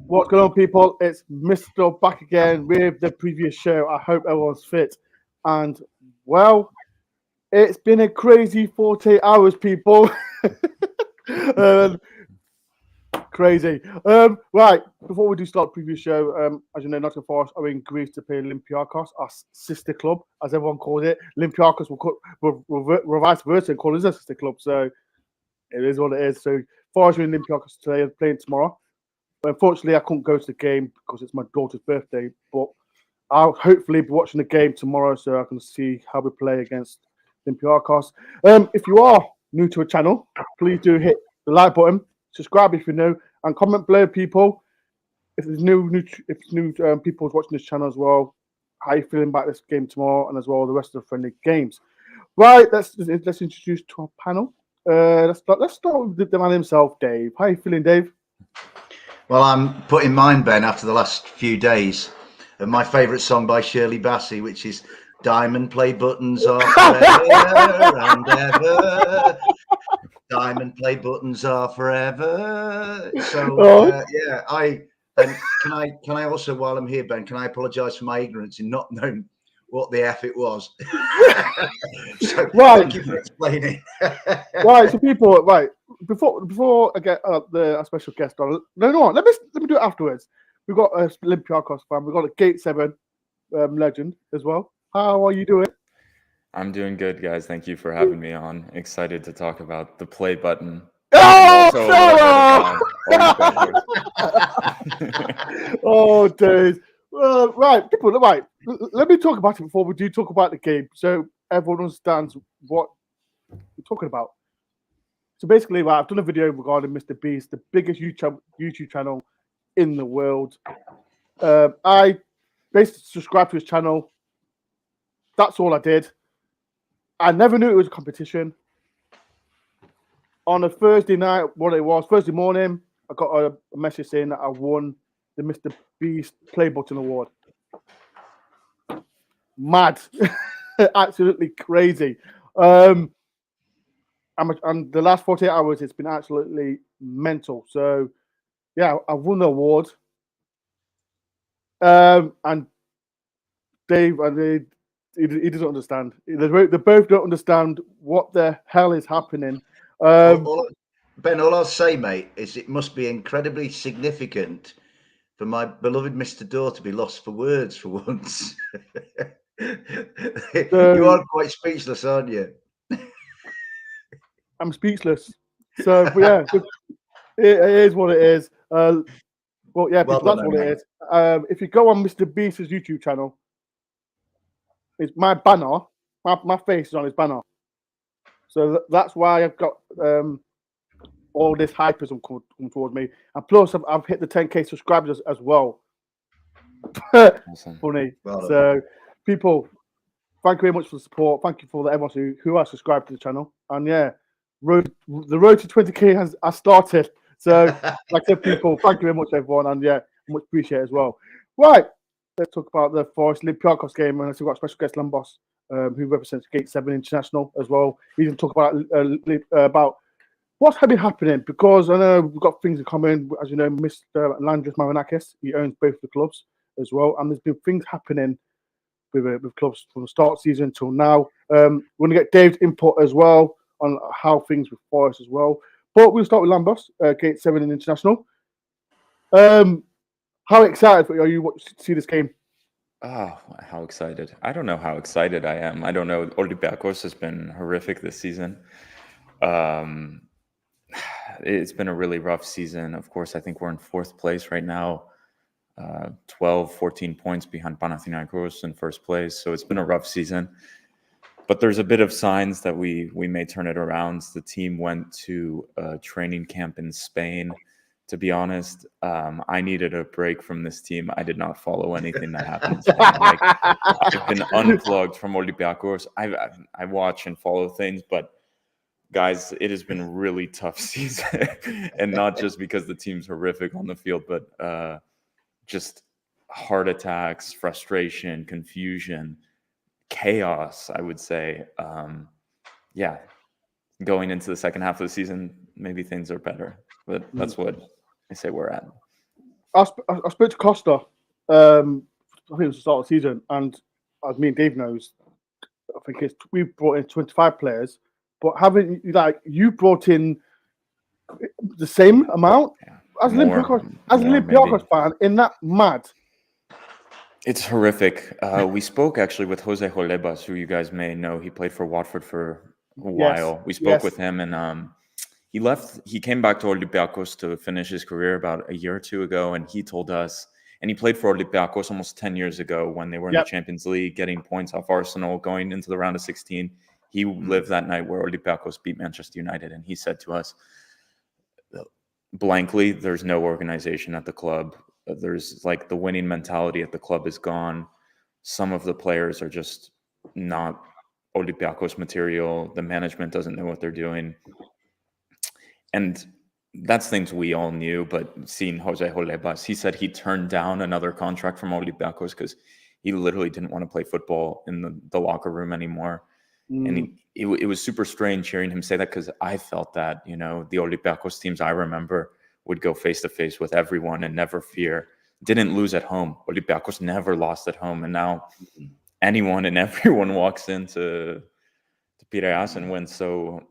What's going on, people? It's Mr. back again with the previous show. I hope everyone's fit. And, well, it's been a crazy 48 hours, people. Crazy. Right, before we do start the previous show, as you know, Nottingham Forest are in Greece to play Olympiacos, our sister club, as everyone calls it. Olympiacos will vice versa and call us a sister club. So it is what it is. So Forest are in Olympiacos today and playing tomorrow. But unfortunately, I couldn't go to the game because it's my daughter's birthday. But I'll hopefully be watching the game tomorrow so I can see how we play against Olympiacos. If you are new to a channel, please do hit the like button, subscribe if you know, and comment below, people. If there's new people watching this channel as well, how you feeling about this game tomorrow, and as well the rest of the friendly games. Right, let's introduce to our panel. Let's start with the man himself, Dave. How you feeling, Dave? Well, I'm putting mine, Ben, after the last few days of my favourite song by Shirley Bassey, which is Diamond Play Buttons Are Forever and Ever. Diamond Play Buttons Are Forever. So, can I also, while I'm here, Ben, can I apologise for my ignorance in not knowing what the F it was? So, right. Thank you for explaining. Right, so people, right, before I get our special guest on, no, let me do it afterwards. We've got a Olympiacos fan, we've got a Gate 7 legend as well. How are you doing? I'm doing good, guys. Thank you for having me on. Excited to talk about the play button. Oh, oh, days. Right, people, right. Let me talk about it before we do talk about the game, so everyone understands what we're talking about. So basically, right, I've done a video regarding MrBeast, the biggest YouTube channel in the world. I basically subscribed to his channel. That's all I did. I never knew it was a competition. On a Thursday night, Thursday morning, I got a message saying that I won the MrBeast Play Button Award. Mad. Absolutely crazy. And the last 48 hours, it's been absolutely mental. So, yeah, I won the award. And Dave, he doesn't understand. They both don't understand what the hell is happening. Ben, all I'll say, mate, is it must be incredibly significant for my beloved Mr. Dore to be lost for words for once. You are quite speechless, aren't you? I'm speechless. So, yeah, it is what it is. Well, yeah, that's what it is. If you go on MrBeast's YouTube channel, it's my banner. My face is on his banner. So that's why I've got all this hypeism come towards me. And plus, I've hit the 10K subscribers as well. Awesome. Funny. So, people, thank you very much for the support. Thank you for everyone who has subscribed to the channel. And yeah, the road to 20K has started. So, like I said, people, thank you very much, everyone. And yeah, much appreciated as well. Right, let's talk about the Forest Olympiacos game. And we've got special guest Lambos, who represents Gate 7 International as well. He's going to talk about what's been happening, because I know we've got things in common. As you know, Mr. Marinakis, he owns both the clubs as well. And there's been things happening with clubs from the start of the season until now. We're going to get Dave's input as well on how things with Forest as well. But we'll start with Lambos, Gate 7 International. How excited are you to see this game? Oh, how excited. I don't know how excited I am. I don't know. Olympiacos has been horrific this season. It's been a really rough season. Of course, I think we're in 4th place right now. 12, 14 points behind Panathinaikos in 1st place. So it's been a rough season. But there's a bit of signs that we may turn it around. The team went to a training camp in Spain. To be honest, I needed a break from this team. I did not follow anything that happened in Spain. Like, I've been unplugged from Olympiacos. I watch and follow things, but guys, it has been a really tough season. And not just because the team's horrific on the field, but just heart attacks, frustration, confusion, chaos, I would say. Yeah, going into the second half of the season, maybe things are better, but that's what I say we're at. I spoke to Costa. I think it was the start of the season, and as me and Dave knows, I think we brought in 25 players, but haven't you brought in the same amount as Olympiacos fan? In that mad? It's horrific. We spoke actually with Jose Jolebas, who you guys may know. He played for Watford for a while. We spoke with him, and he left. He came back to Olympiacos to finish his career about a year or two ago, and he told us. And he played for Olympiacos almost 10 years ago when they were in the Champions League, getting points off Arsenal, going into the round of 16. He lived that night where Olympiacos beat Manchester United, and he said to us, blankly, there's no organization at the club. There's like the winning mentality at the club is gone. Some of the players are just not Olympiacos material. The management doesn't know what they're doing. And that's things we all knew, but seeing Jose Jolebas, he said he turned down another contract from Olympiacos because he literally didn't want to play football in the locker room anymore. And it was super strange hearing him say that, because I felt that, the Olympiacos teams I remember would go face-to-face with everyone and never fear. Didn't lose at home. Olympiacos never lost at home. And now anyone and everyone walks into Piraeus and wins. So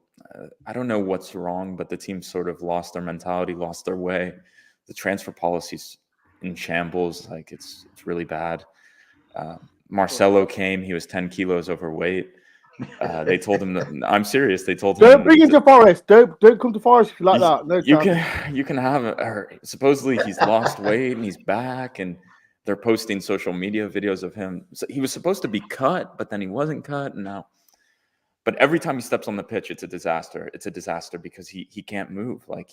I don't know what's wrong, but the team sort of lost their mentality, lost their way. The transfer policy's in shambles. Like it's really bad. Marcelo came. He was 10 kilos overweight. They told him that, I'm serious. They told him, don't bring him to Forest. Don't come to Forest if you like that. No, you can have it. Supposedly he's lost weight and he's back, and they're posting social media videos of him. So he was supposed to be cut, but then he wasn't cut, and now. But every time he steps on the pitch, it's a disaster. It's a disaster because he can't move. Like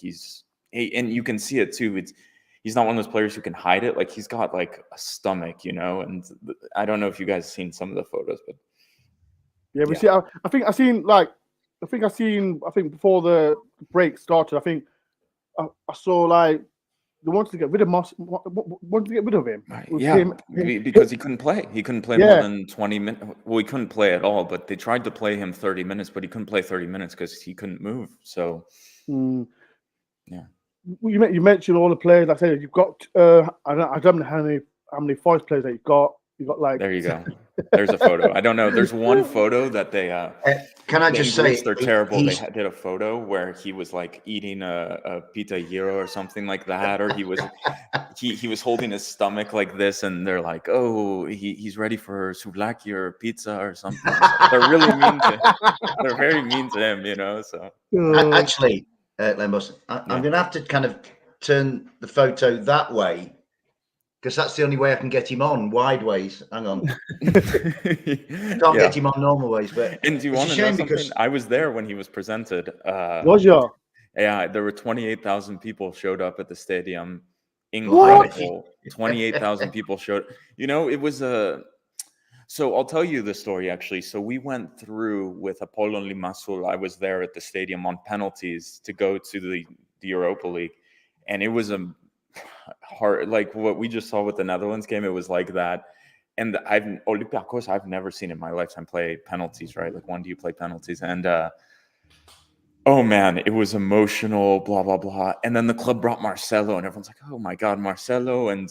and you can see it too. He's not one of those players who can hide it. Like he's got like a stomach, and I don't know if you guys seen some of the photos, but. Yeah, we see. I think before the break started, I think I saw like they wanted to get rid of him. Because he couldn't play. He couldn't play more than 20 minutes. Well, he couldn't play at all. But they tried to play him 30 minutes, but he couldn't play 30 minutes because he couldn't move. So, yeah. You mentioned all the players. Like I said, you've got. I don't know how many Forest players that you've got. You got like. There you go. There's a photo. I don't know. There's one photo that they. Can I just say they're terrible? They did a photo where he was like eating a pita gyro or something like that, or he was holding his stomach like this, and they're like, "Oh, he's ready for souvlaki or pizza or something." They're really mean. They're very mean to him, So actually, Lemos, I'm going to have to kind of turn the photo that way. Because that's the only way I can get him on wide ways. Hang on. Can't get him on normal ways. But and do you want to know something? I was there when he was presented. Was you? Yeah, there were 28,000 people showed up at the stadium. Incredible. 28,000 people showed. It was So I'll tell you the story, actually. So we went through with Apollon Limassol. I was there at the stadium on penalties to go to the Europa League. And it was a hard, like what we just saw with the Netherlands game, it was like that. And Olympiacos, I've never seen in my lifetime play penalties, right? Like, when do you play penalties? And oh man, it was emotional, blah blah blah. And then the club brought Marcelo, and everyone's like, "Oh my God, Marcelo!" And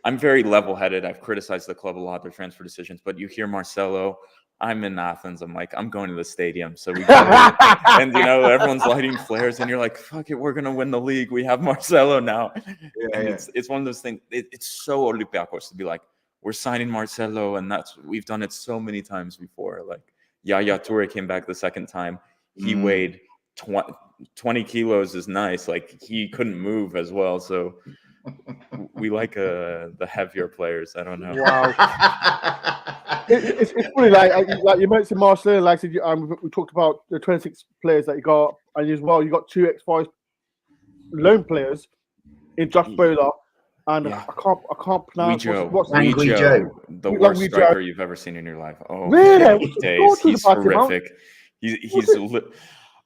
I'm very level-headed. I've criticized the club a lot, their transfer decisions, but you hear Marcelo. I'm in Athens. I'm like, I'm going to the stadium. So we go, and everyone's lighting flares, and you're like, fuck it, we're gonna win the league. We have Marcelo now. It's one of those things. It's so Olympiacos to be like, we're signing Marcelo, and we've done it so many times before. Like Yaya Toure came back the second time. He weighed 20 kilos is nice. Like he couldn't move as well. So we like the heavier players. I don't know. Wow. It's funny, like you mentioned Marcelo, like I said, we talked about the 26 players that you got, and as well, you got 2 ex-Forest loan players in Josh Bowler, and I can't pronounce what's Guijo. The worst striker you've ever seen in your life. Oh, really? Days. He's horrific.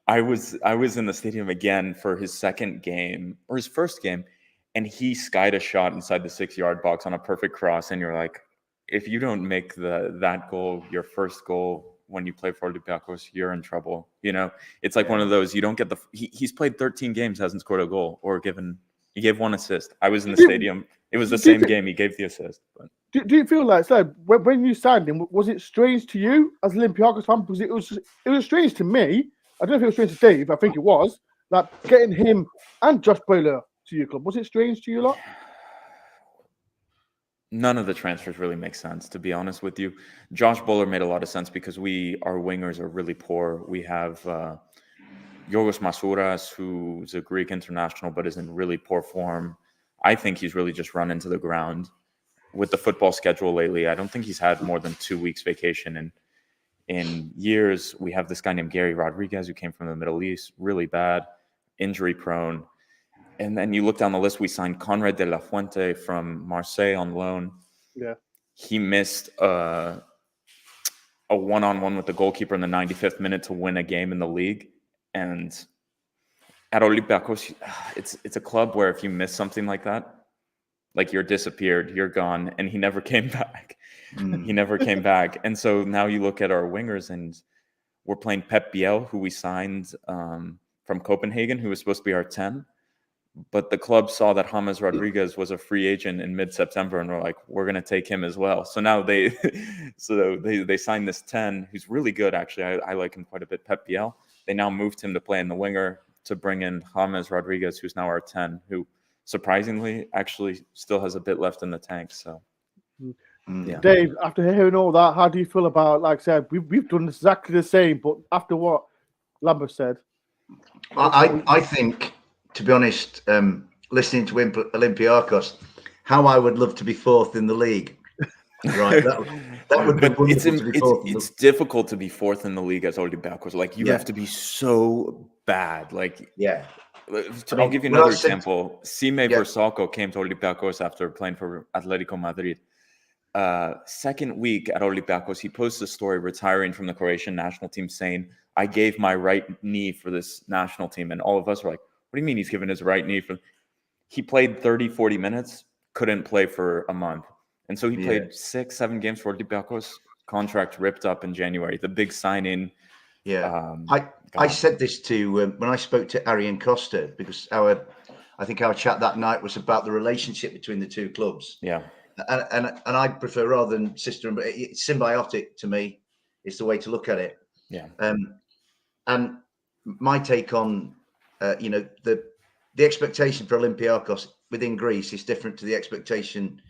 I was in the stadium again for his second game or his first game, and he skied a shot inside the 6-yard box on a perfect cross, and you're like, if you don't make that goal, your first goal when you play for Olympiacos, you're in trouble. It's like one of those, you don't get he's played 13 games, hasn't scored a goal or given He gave 1 assist. I was in the stadium. It was the same game. He gave the assist. But do you feel like, so when you signed him, was it strange to you as an Olympiacos fan? Because it was strange to me. I don't know if it was strange to Dave. I think it was. Like getting him and Josh Boyler to your club. Was it strange to you lot? none of the transfers really make sense, to be honest with you. Josh Bowler made a lot of sense because our wingers are really poor. We have Yorgos Masouras, who's a Greek international, but is in really poor form. I think he's really just run into the ground with the football schedule lately. I don't think he's had more than 2 weeks vacation in years. We have this guy named Gary Rodriguez who came from the Middle East, really bad, injury prone. And then you look down the list, we signed Conrad de la Fuente from Marseille on loan. Yeah. He missed a one-on-one with the goalkeeper in the 95th minute to win a game in the league. And at Olympiacos, it's a club where if you miss something like that, like you're disappeared, you're gone, and he never came back. He never came back. And so now you look at our wingers, and we're playing Pep Biel, who we signed from Copenhagen, who was supposed to be our 10. But the club saw that James Rodriguez was a free agent in mid-September, and we're like, we're going to take him as well. So now they signed this 10, who's really good, actually. I like him quite a bit, Pep Biel. They now moved him to play in the winger to bring in James Rodriguez, who's now our 10, who surprisingly actually still has a bit left in the tank. So, yeah. Dave, after hearing all that, how do you feel about, like I said, we've done exactly the same, but after what Lambert said? I think, to be honest, listening to Olympiacos, how I would love to be fourth in the league. Right, that would be wonderful to be fourth. It's difficult to be fourth in the league as Olympiacos. Like you have to be so bad. Like I'll give you another example. Sime Versalco came to Olympiacos after playing for Atletico Madrid. Second week at Olympiacos, he posts a story retiring from the Croatian national team saying, "I gave my right knee for this national team." And all of us were like, "What do you mean he's given his right knee for?" He played 30, 40 minutes, couldn't play for a month. And so he played 6-7 games for Olympiacos, contract ripped up in January, the big signing. Yeah. I said this to when I spoke to Arian Costa, because I think our chat that night was about the relationship between the two clubs. Yeah. And I prefer, rather than sister and brother, it's symbiotic to me, is the way to look at it. Yeah. And my take on the expectation for Olympiacos within Greece is different to the expectation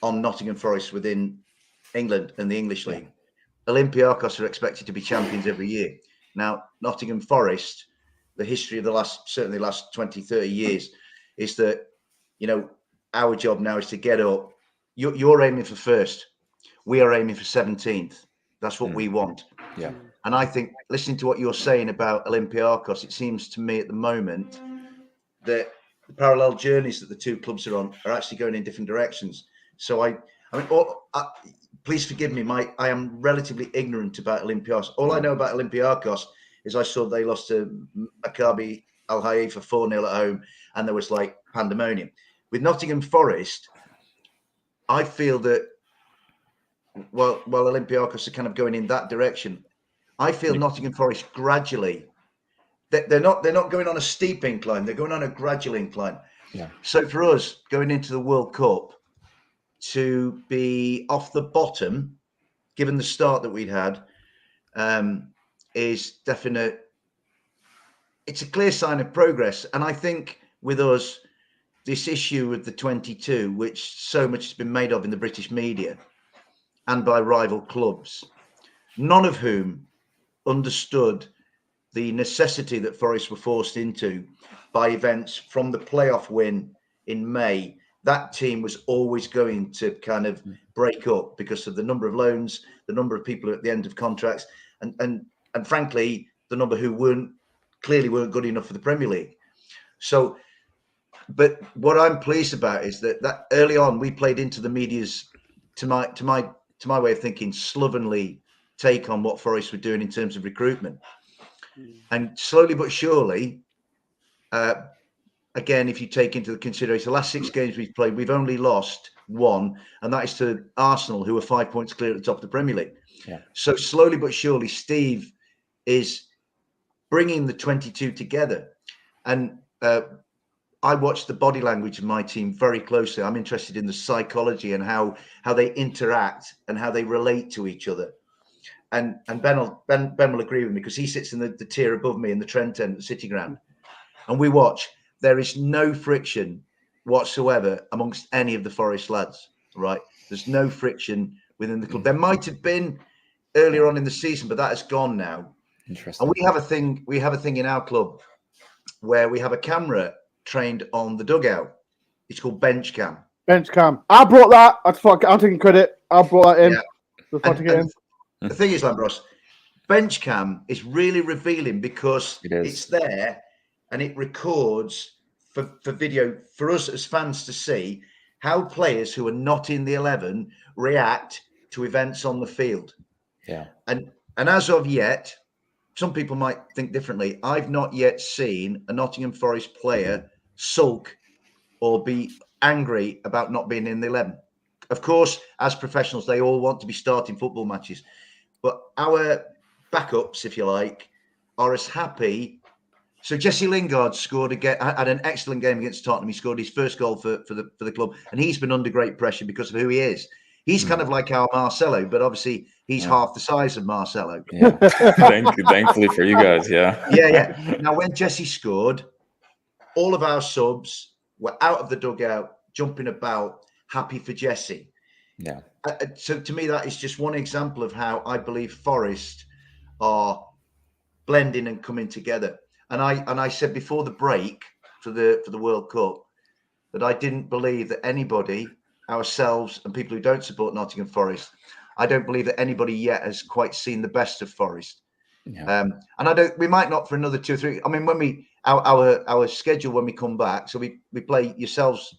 on Nottingham Forest within England and the English League. Olympiacos are expected to be champions every year. Now, Nottingham Forest, the history of the last 20, 30 years is that, our job now is to get up. You're aiming for first. We are aiming for 17th. That's what we want. Yeah. And I think, listening to what you're saying about Olympiacos, it seems to me at the moment that the parallel journeys that the two clubs are on are actually going in different directions. So please forgive me. I am relatively ignorant about Olympiacos. All I know about Olympiacos is I saw they lost to Maccabi Al Haifa 4-0 at home, and there was like pandemonium. With Nottingham Forest, I feel that while Olympiacos are kind of going in that direction, I feel Nottingham Forest gradually. They're not going on a steep incline. They're going on a gradual incline. Yeah. So for us going into the World Cup, to be off the bottom, given the start that we'd had, is definite. It's a clear sign of progress. And I think with us, this issue with the 22, which so much has been made of in the British media and by rival clubs, none of whom understood the necessity that Forest were forced into by events from the playoff win in May. That team was always going to kind of break up because of the number of loans, the number of people at the end of contracts, and frankly, the number who clearly weren't good enough for the Premier League. So, but what I'm pleased about is that early on we played into the media's, to my way of thinking, slovenly take on what Forest were doing in terms of recruitment, and slowly but surely. Again, if you take into consideration the last 6 games we've played, we've only lost 1, and that is to Arsenal, who are 5 points clear at the top of the Premier League. Yeah. So slowly but surely, Steve is bringing the 22 together. And I watch the body language of my team very closely. I'm interested in the psychology and how they interact and how they relate to each other. And Ben will agree with me because he sits in the tier above me in the Trent end, the City Ground, and we watch. There is no friction whatsoever amongst any of the Forest lads. Right? There's no friction within the club. There might have been earlier on in the season, but that has gone now. Interesting. And we have a thing. We have a thing in our club where we have a camera trained on the dugout. It's called bench cam. Bench cam. I brought that. I'm taking credit. I brought that in. Yeah. The thing is, Lambros, bench cam is really revealing because it's there and it records for video for us as fans to see how players who are not in the 11 react to events on the field. Yeah. And as of yet, some people might think differently. I've not yet seen a Nottingham Forest player sulk or be angry about not being in the 11. Of course, as professionals, they all want to be starting football matches. But our backups, if you like, are as happy. So Jesse Lingard had an excellent game against Tottenham. He scored his first goal for the club, and he's been under great pressure because of who he is. He's kind of like our Marcelo, but obviously he's half the size of Marcelo. Yeah, thankfully for you guys, yeah. Yeah. Now, when Jesse scored, all of our subs were out of the dugout, jumping about, happy for Jesse. Yeah. So to me, that is just one example of how I believe Forest are blending and coming together. And I said before the break for the World Cup that I didn't believe that anybody, ourselves and people who don't support Nottingham Forest, I don't believe that anybody yet has quite seen the best of Forest. Yeah. And we might not for another 2 or 3. I mean, when our schedule when we come back, so we play yourselves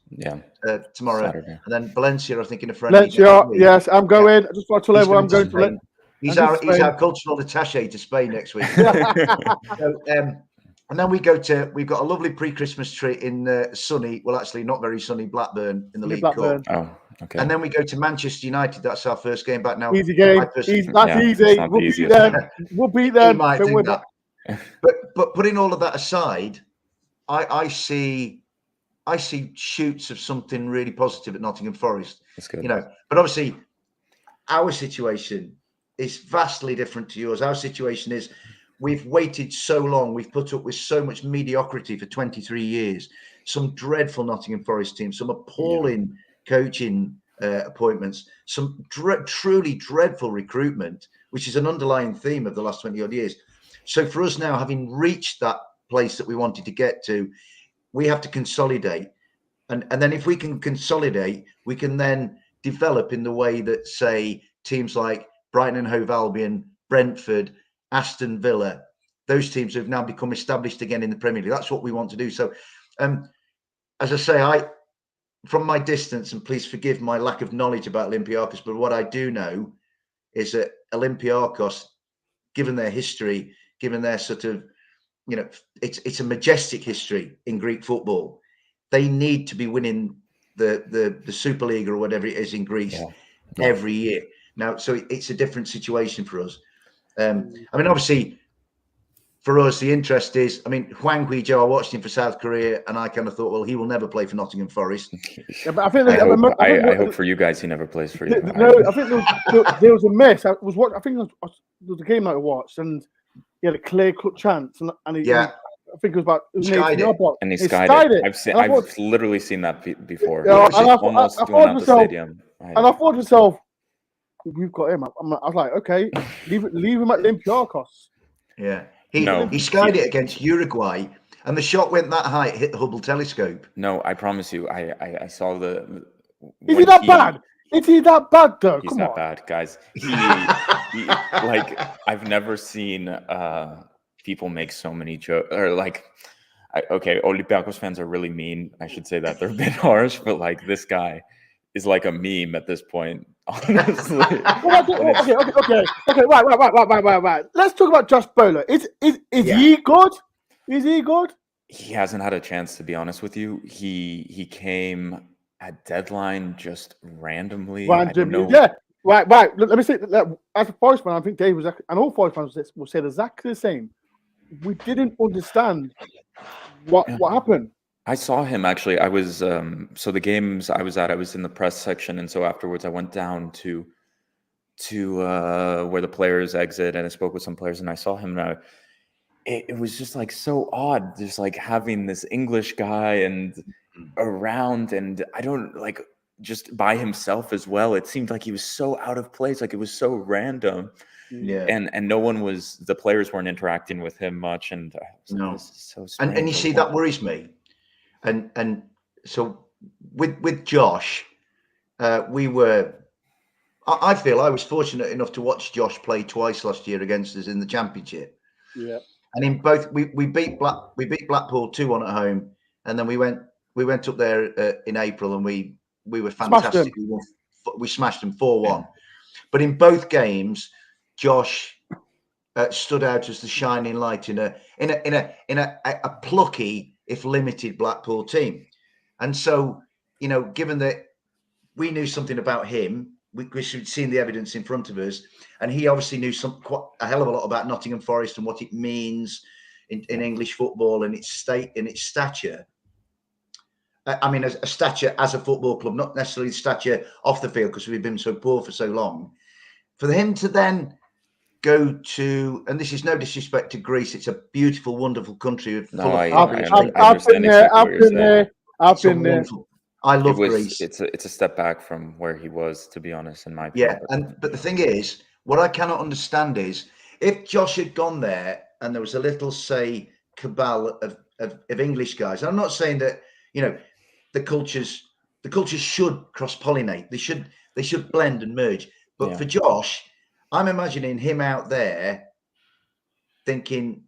tomorrow, Saturday. and then Valencia, I think, in a friend. Valencia, yes, I'm going. I just want to tell everyone I'm going to Spain. He's our cultural attaché to Spain next week. And then we've got a lovely pre-Christmas treat in sunny, well, actually not very sunny Blackburn in the League Cup. Oh, okay. And then we go to Manchester United. That's our first game back now. Easy game. That's easy. We'll beat them. We'll beat them. Might think that. But putting all of that aside, I see shoots of something really positive at Nottingham Forest. That's good. But obviously our situation is vastly different to yours. Our situation is we've waited so long. We've put up with so much mediocrity for 23 years. Some dreadful Nottingham Forest teams, some appalling coaching appointments, some truly dreadful recruitment, which is an underlying theme of the last 20 odd years. So for us now, having reached that place that we wanted to get to, we have to consolidate. And then if we can consolidate, we can then develop in the way that, say, teams like Brighton and Hove Albion, Brentford, Aston Villa, those teams have now become established again in the Premier League. That's what we want to do. So, as I say, from my distance, and please forgive my lack of knowledge about Olympiacos, but what I do know is that Olympiacos, given their history, given their sort of, it's a majestic history in Greek football. They need to be winning the Super League or whatever it is in Greece every year. Now, so it's a different situation for us. I mean, obviously, for us, the interest is, Hwang Hee-jo, I watched him for South Korea, and I kind of thought, well, he will never play for Nottingham Forest. Yeah, but I hope for you guys he never plays for you. No, I think there was a miss. I think there was a game that I watched, and he had a clear-cut chance, and he, I think it was about and he skied it. I've literally seen that before. Yeah, almost going out the stadium. And I thought to myself, we've got him. I was like, okay, leave him at Olympiacos. Yeah. He skied it against Uruguay, and the shot went that high, it hit the Hubble telescope. No, I promise you, I saw the. Is he that bad? Is he that bad, though? He's not bad, guys. He like, I've never seen people make so many jokes, or like, Olympiacos fans are really mean. I should say that they're a bit harsh, but like, this guy is like a meme at this point, honestly. Okay. Right. Let's talk about Josh Bowler. Is he good? Is he good? He hasn't had a chance, to be honest with you. He came at deadline just randomly. Yeah. Right. Let me say that as a Forest fan, I think Dave and all Forest fans will say exactly the same. We didn't understand what happened. I saw him actually. I was so the games I was at, I was in the press section, and so afterwards I went down to where the players exit, and I spoke with some players, and I saw him, and it was just like so odd, just like having this English guy and around, and I don't like just by himself as well. It seemed like he was so out of place, like it was so random, Yeah. and no one was, the players weren't interacting with him much, and I was like, No. this is so strange. And you see, that worries me. And so with Josh, I feel I was fortunate enough to watch Josh play twice last year against us in the Championship. Yeah. And in both, we beat Blackpool 2-1 at home, and then we went up there in April, and we were fantastic. We smashed them 4-1. But in both games, Josh stood out as the shining light in a plucky, if limited, Blackpool team. And so, given that we knew something about him, we should seen the evidence in front of us, and he obviously knew quite a hell of a lot about Nottingham Forest and what it means in English football and its stature. I mean, a stature as a football club, not necessarily stature off the field, because we've been so poor for so long. For him to then go to, and this is no disrespect to Greece, it's a beautiful, wonderful country. I've been there. I love Greece. It's a step back from where he was, to be honest, in my opinion. But the thing is, what I cannot understand is, if Josh had gone there and there was a little, say, cabal of English guys. I'm not saying that the cultures should cross-pollinate. They should blend and merge. But for Josh, I'm imagining him out there thinking,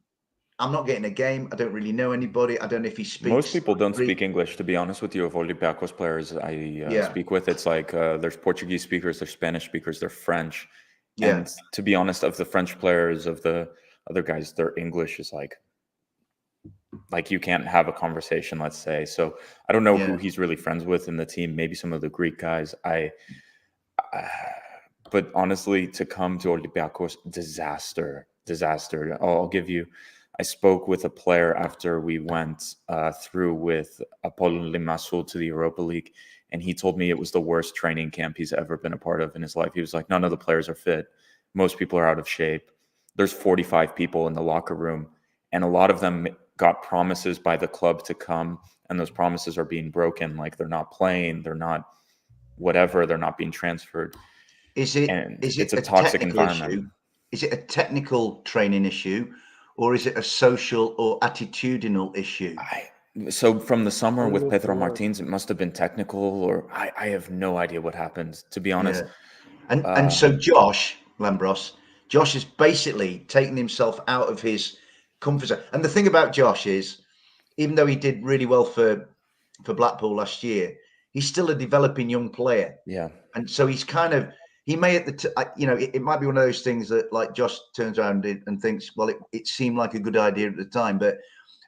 I'm not getting a game. I don't really know anybody. I don't know if he speaks. Most people don't speak English, to be honest with you. Of Olympiacos players I speak with, it's like there's Portuguese speakers, there's Spanish speakers, there's French. Yeah. And to be honest, of the French players, of the other guys, their English is like you can't have a conversation, let's say. So I don't know who he's really friends with in the team. Maybe some of the Greek guys. But honestly, to come to Olympiacos, disaster. I'll give you. I spoke with a player after we went through with Apollon Limassol to the Europa League, and he told me it was the worst training camp he's ever been a part of in his life. He was like, none of the players are fit. Most people are out of shape. There's 45 people in the locker room, and a lot of them got promises by the club to come, and those promises are being broken. Like, they're not playing, they're not whatever, they're not being transferred. Is it it's a toxic environment. Issue? Is it a technical training issue, or is it a social or attitudinal issue? So from the summer with Pedro Martins, it must have been technical, or I have no idea what happened, to be honest. Yeah. And so Josh Lambros has basically taken himself out of his comfort zone. And the thing about Josh is, even though he did really well for Blackpool last year, he's still a developing young player. Yeah. And so he's kind of, he may it might be one of those things that, like, Josh turns around and thinks, well, it seemed like a good idea at the time, but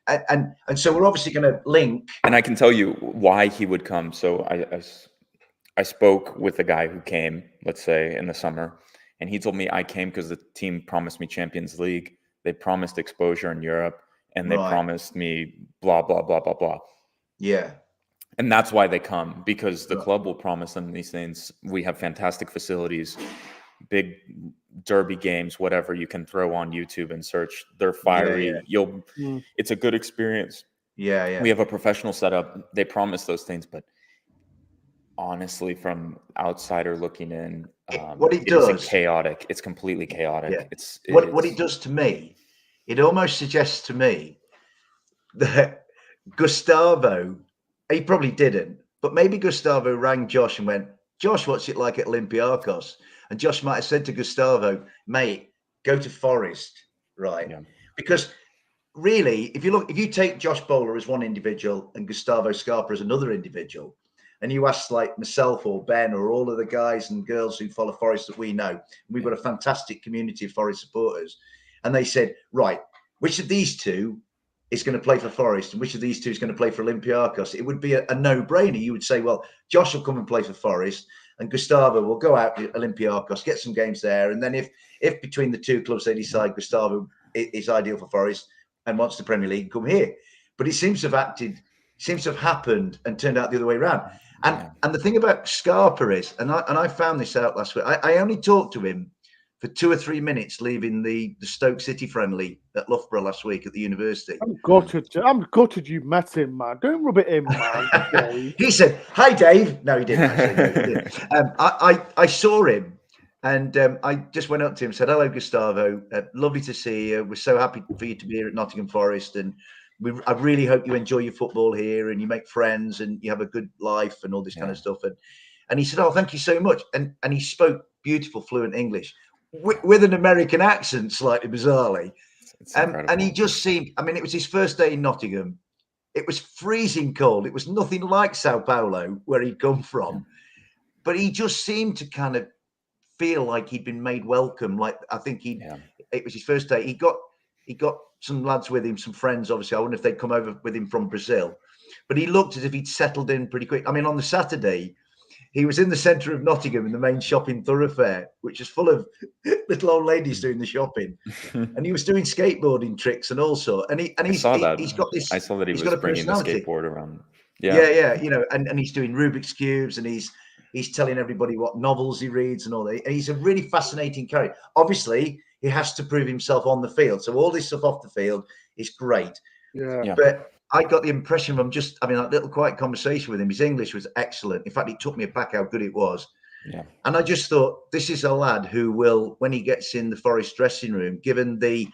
and so we're obviously going to link. And I can tell you why he would come. So I spoke with a guy who came, let's say, in the summer, and he told me I came because the team promised me Champions League, they promised exposure in Europe, and they promised me blah blah blah blah blah. Yeah. And that's why they come, because the club will promise them these things. We have fantastic facilities, big derby games, whatever you can throw on YouTube and search. They're fiery. It's a good experience. Yeah. We have a professional setup. They promise those things, but honestly, from outsider looking in, it's chaotic. It's completely chaotic. Yeah. What it does to me, it almost suggests to me that Gustavo, he probably didn't, but maybe Gustavo rang Josh and went, Josh, what's it like at Olympiacos? And Josh might have said to Gustavo, mate, go to Forest, right? Yeah. Because really, if you take Josh Bowler as one individual and Gustavo Scarpa as another individual, and you ask like myself or Ben or all of the guys and girls who follow Forest that we know, we've got a fantastic community of Forest supporters, and they said, right, which of these two is going to play for Forest and which of these two is going to play for Olympiacos? It would be a no-brainer. You would say, well, Josh will come and play for Forest and Gustavo will go out to Olympiacos, get some games there. And then if between the two clubs they decide Gustavo is ideal for Forest and wants the Premier League, come here. But he seems to have acted seems to have happened and turned out the other way around. And the thing about Scarpa is, and I found this out last week. I only talked to him for 2 or 3 minutes leaving the Stoke City friendly at Loughborough last week at the university. I'm gutted you met him, man. Don't rub it in, man. Dave. He said, "Hi, Dave." No, he didn't actually. No, he didn't. I saw him, and I just went up to him and said, "Hello, Gustavo. Lovely to see you. We're so happy for you to be here at Nottingham Forest, and I really hope you enjoy your football here and you make friends and you have a good life and all this kind of stuff." And he said, "Oh, thank you so much." And he spoke beautiful, fluent English with an American accent, slightly bizarrely. And he just seemed, I mean, it was his first day in Nottingham. It was freezing cold. It was nothing like Sao Paulo, where he'd come from. But he just seemed to kind of feel like he'd been made welcome. Like, I think it was his first day. He got some lads with him, some friends, obviously. I wonder if they'd come over with him from Brazil. But he looked as if he'd settled in pretty quick. I mean, on the Saturday, he was in the centre of Nottingham in the main shopping thoroughfare, which is full of little old ladies doing the shopping. And he was doing skateboarding tricks and all sorts. And he's got this. I saw that he was bringing the skateboard around. Yeah. You know, and he's doing Rubik's cubes, and he's telling everybody what novels he reads and all that. And he's a really fascinating character. Obviously, he has to prove himself on the field. So all this stuff off the field is great. Yeah. But I got the impression from that little quiet conversation with him, his English was excellent. In fact, it took me aback how good it was. Yeah. And I just thought, this is a lad who will, when he gets in the Forest dressing room, given the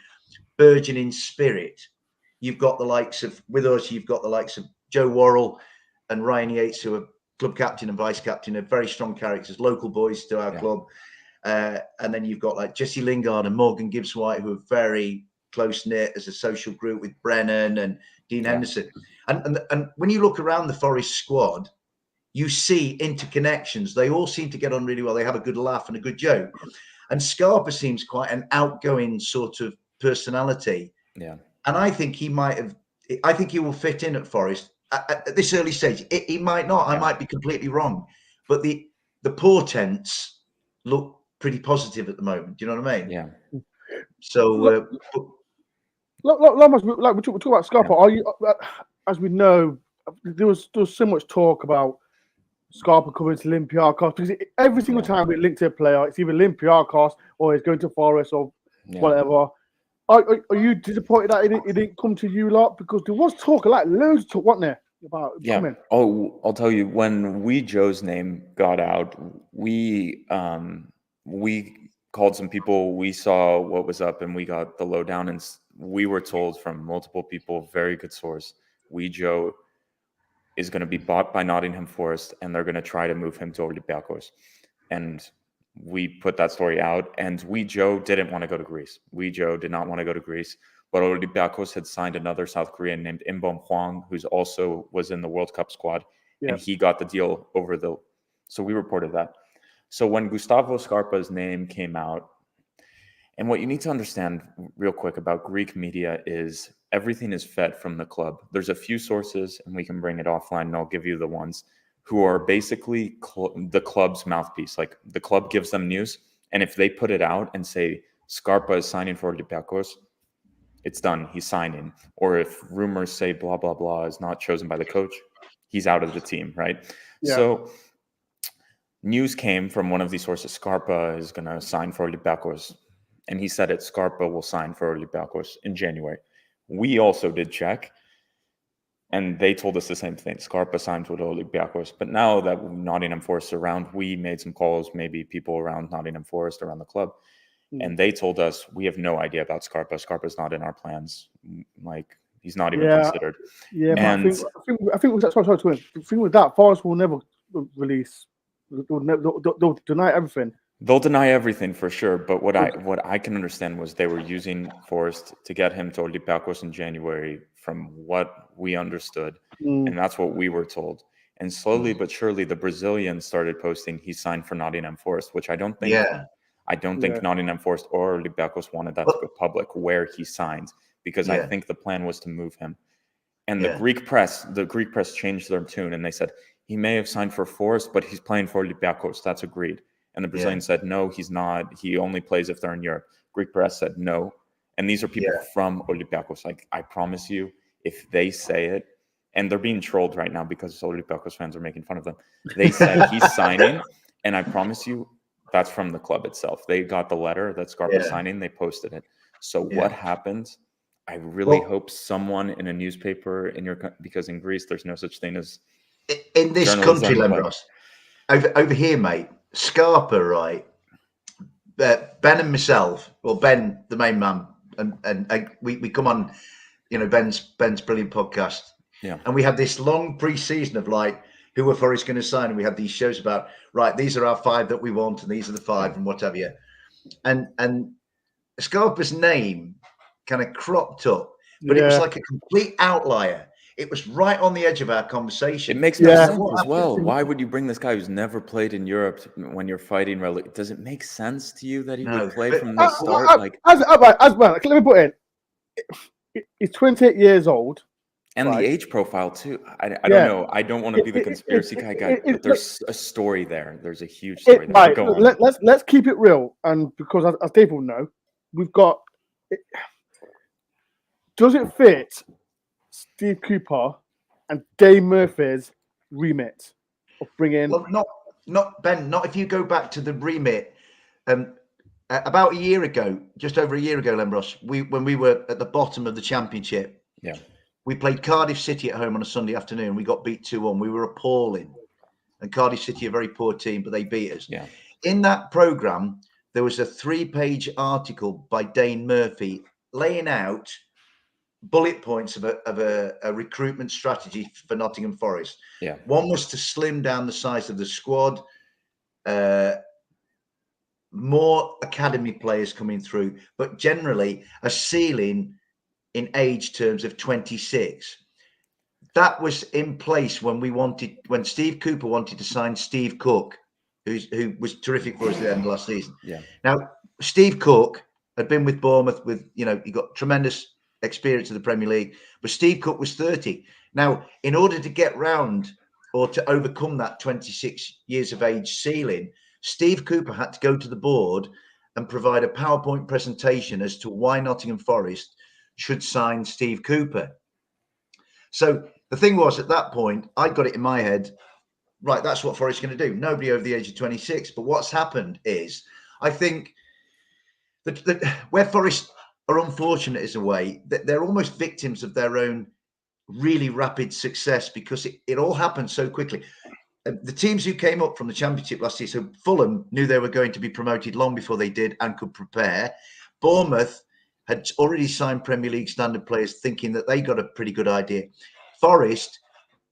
burgeoning spirit, you've got the likes of Joe Worrell and Ryan Yates, who are club captain and vice captain, are very strong characters, local boys to our club. And then you've got like Jesse Lingard and Morgan Gibbs-White, who are very close-knit as a social group with Brennan and Dean Henderson. And when you look around the Forest squad, you see interconnections. They all seem to get on really well. They have a good laugh and a good joke. And Scarpa seems quite an outgoing sort of personality. Yeah. And I think he will fit in at Forest at this early stage. He might not. I might be completely wrong. But the portents look pretty positive at the moment. Do you know what I mean? Yeah. So, like we talk about Scarpa. Are you, as we know, there was so much talk about Scarpa coming to Olympiacos, because every single time we link to a player, it's either Olympiacos or he's going to Forest or whatever. Are you disappointed that it didn't come to you lot? Because there was talk, like loads of talk, wasn't there? About coming. Oh, I'll tell you, when Joe's name got out, we called some people, we saw what was up, and we got the lowdown, and we were told from multiple people, very good source, Joe is going to be bought by Nottingham Forest, and they're going to try to move him to Olympiacos. And we put that story out, and Joe didn't want to go to Greece. Joe did not want to go to Greece, but Olympiacos had signed another South Korean named Imbom Hwang, who's also was in the World Cup squad, and he got the deal so we reported that. So when Gustavo Scarpa's name came out, and what you need to understand real quick about Greek media is everything is fed from the club. There's a few sources, and we can bring it offline, and I'll give you the ones, who are basically the club's mouthpiece. Like, the club gives them news, and if they put it out and say Scarpa is signing for Olympiacos, it's done. He's signing. Or if rumors say blah, blah, blah is not chosen by the coach, he's out of the team, right? Yeah. So news came from one of these sources, Scarpa is going to sign for Olympiacos. And he said it, Scarpa will sign for Olympiacos in January. We also did check, and they told us the same thing. Scarpa signed with Olympiacos. But now that Nottingham Forest is around, we made some calls, maybe people around Nottingham Forest, around the club. And they told us, we have no idea about Scarpa. Scarpa's not in our plans. Like, he's not even considered. Yeah, and I think that's what I was saying. The thing with that, Forest will never release. They'll deny everything. They'll deny everything for sure. But what I can understand was they were using Forest to get him to Olympiacos in January, from what we understood. And that's what we were told. And slowly but surely, the Brazilians started posting he signed for Nottingham Forest, which I don't think Nottingham Forest or Olympiacos wanted that to go public where he signed, because I think the plan was to move him. And the Greek press changed their tune, and they said he may have signed for Forest, but he's playing for Olympiacos. That's agreed. And the Brazilians said, no, he's not. He only plays if they're in Europe. Greek press said no. And these are people from Olympiacos. Like, I promise you, if they say it, and they're being trolled right now because Olympiacos fans are making fun of them. They said he's signing, and I promise you, that's from the club itself. They got the letter that Scarpa's signing. They posted it. So what happened? I really hope someone in a newspaper because in Greece there's no such thing as in this country, Lembros. Over here, mate. Scarpa, right? Ben and myself, well, Ben, the main man, and we come on, Ben's brilliant podcast. Yeah. And we had this long pre-season of like, who were Forest going to sign? And we had these shows about, right, these are our 5 that we want, and these are the 5 and whatever. Yeah. And Scarpa's name kind of cropped up, but it was like a complete outlier. It was right on the edge of our conversation. It makes no sense as well. Why would you bring this guy who's never played in Europe when you're fighting? Does it make sense to you that he would play from the start? Let me put in. He's 28 years old. And the age profile too. I don't know. I don't want to be the conspiracy guy, but there's a story there. There's a huge story there. Right, let's keep it real, and because as people know, we've got. Does it fit Steve Cooper and Dave Murphy's remit of bringing? Well, not Ben. Not if you go back to the remit. About a year ago, just over a year ago, Lembros, when we were at the bottom of the Championship. Yeah. We played Cardiff City at home on a Sunday afternoon. We got beat 2-1. We were appalling. And Cardiff City, a very poor team, but they beat us. Yeah. In that programme, there was a 3-page article by Dane Murphy laying out bullet points of a recruitment strategy for Nottingham Forest. Yeah. One was to slim down the size of the squad, more academy players coming through, but generally a ceiling in age terms of 26. That was in place when Steve Cooper wanted to sign Steve Cook, who was terrific for us at the end of last season. Yeah. Now, Steve Cook had been with Bournemouth he got tremendous experience in the Premier League, but Steve Cook was 30. Now, in order to get round or to overcome that 26 years of age ceiling, Steve Cooper had to go to the board and provide a PowerPoint presentation as to why Nottingham Forest should sign Steve Cooper. So the thing was, at that point, I got it in my head, right, that's what Forest's going to do. Nobody over the age of 26. But what's happened is, I think that where Forest are unfortunate is a way that they're almost victims of their own really rapid success, because it all happened so quickly. The teams who came up from the Championship last season, so Fulham knew they were going to be promoted long before they did and could prepare. Bournemouth had already signed Premier League standard players thinking that they got a pretty good idea. Forest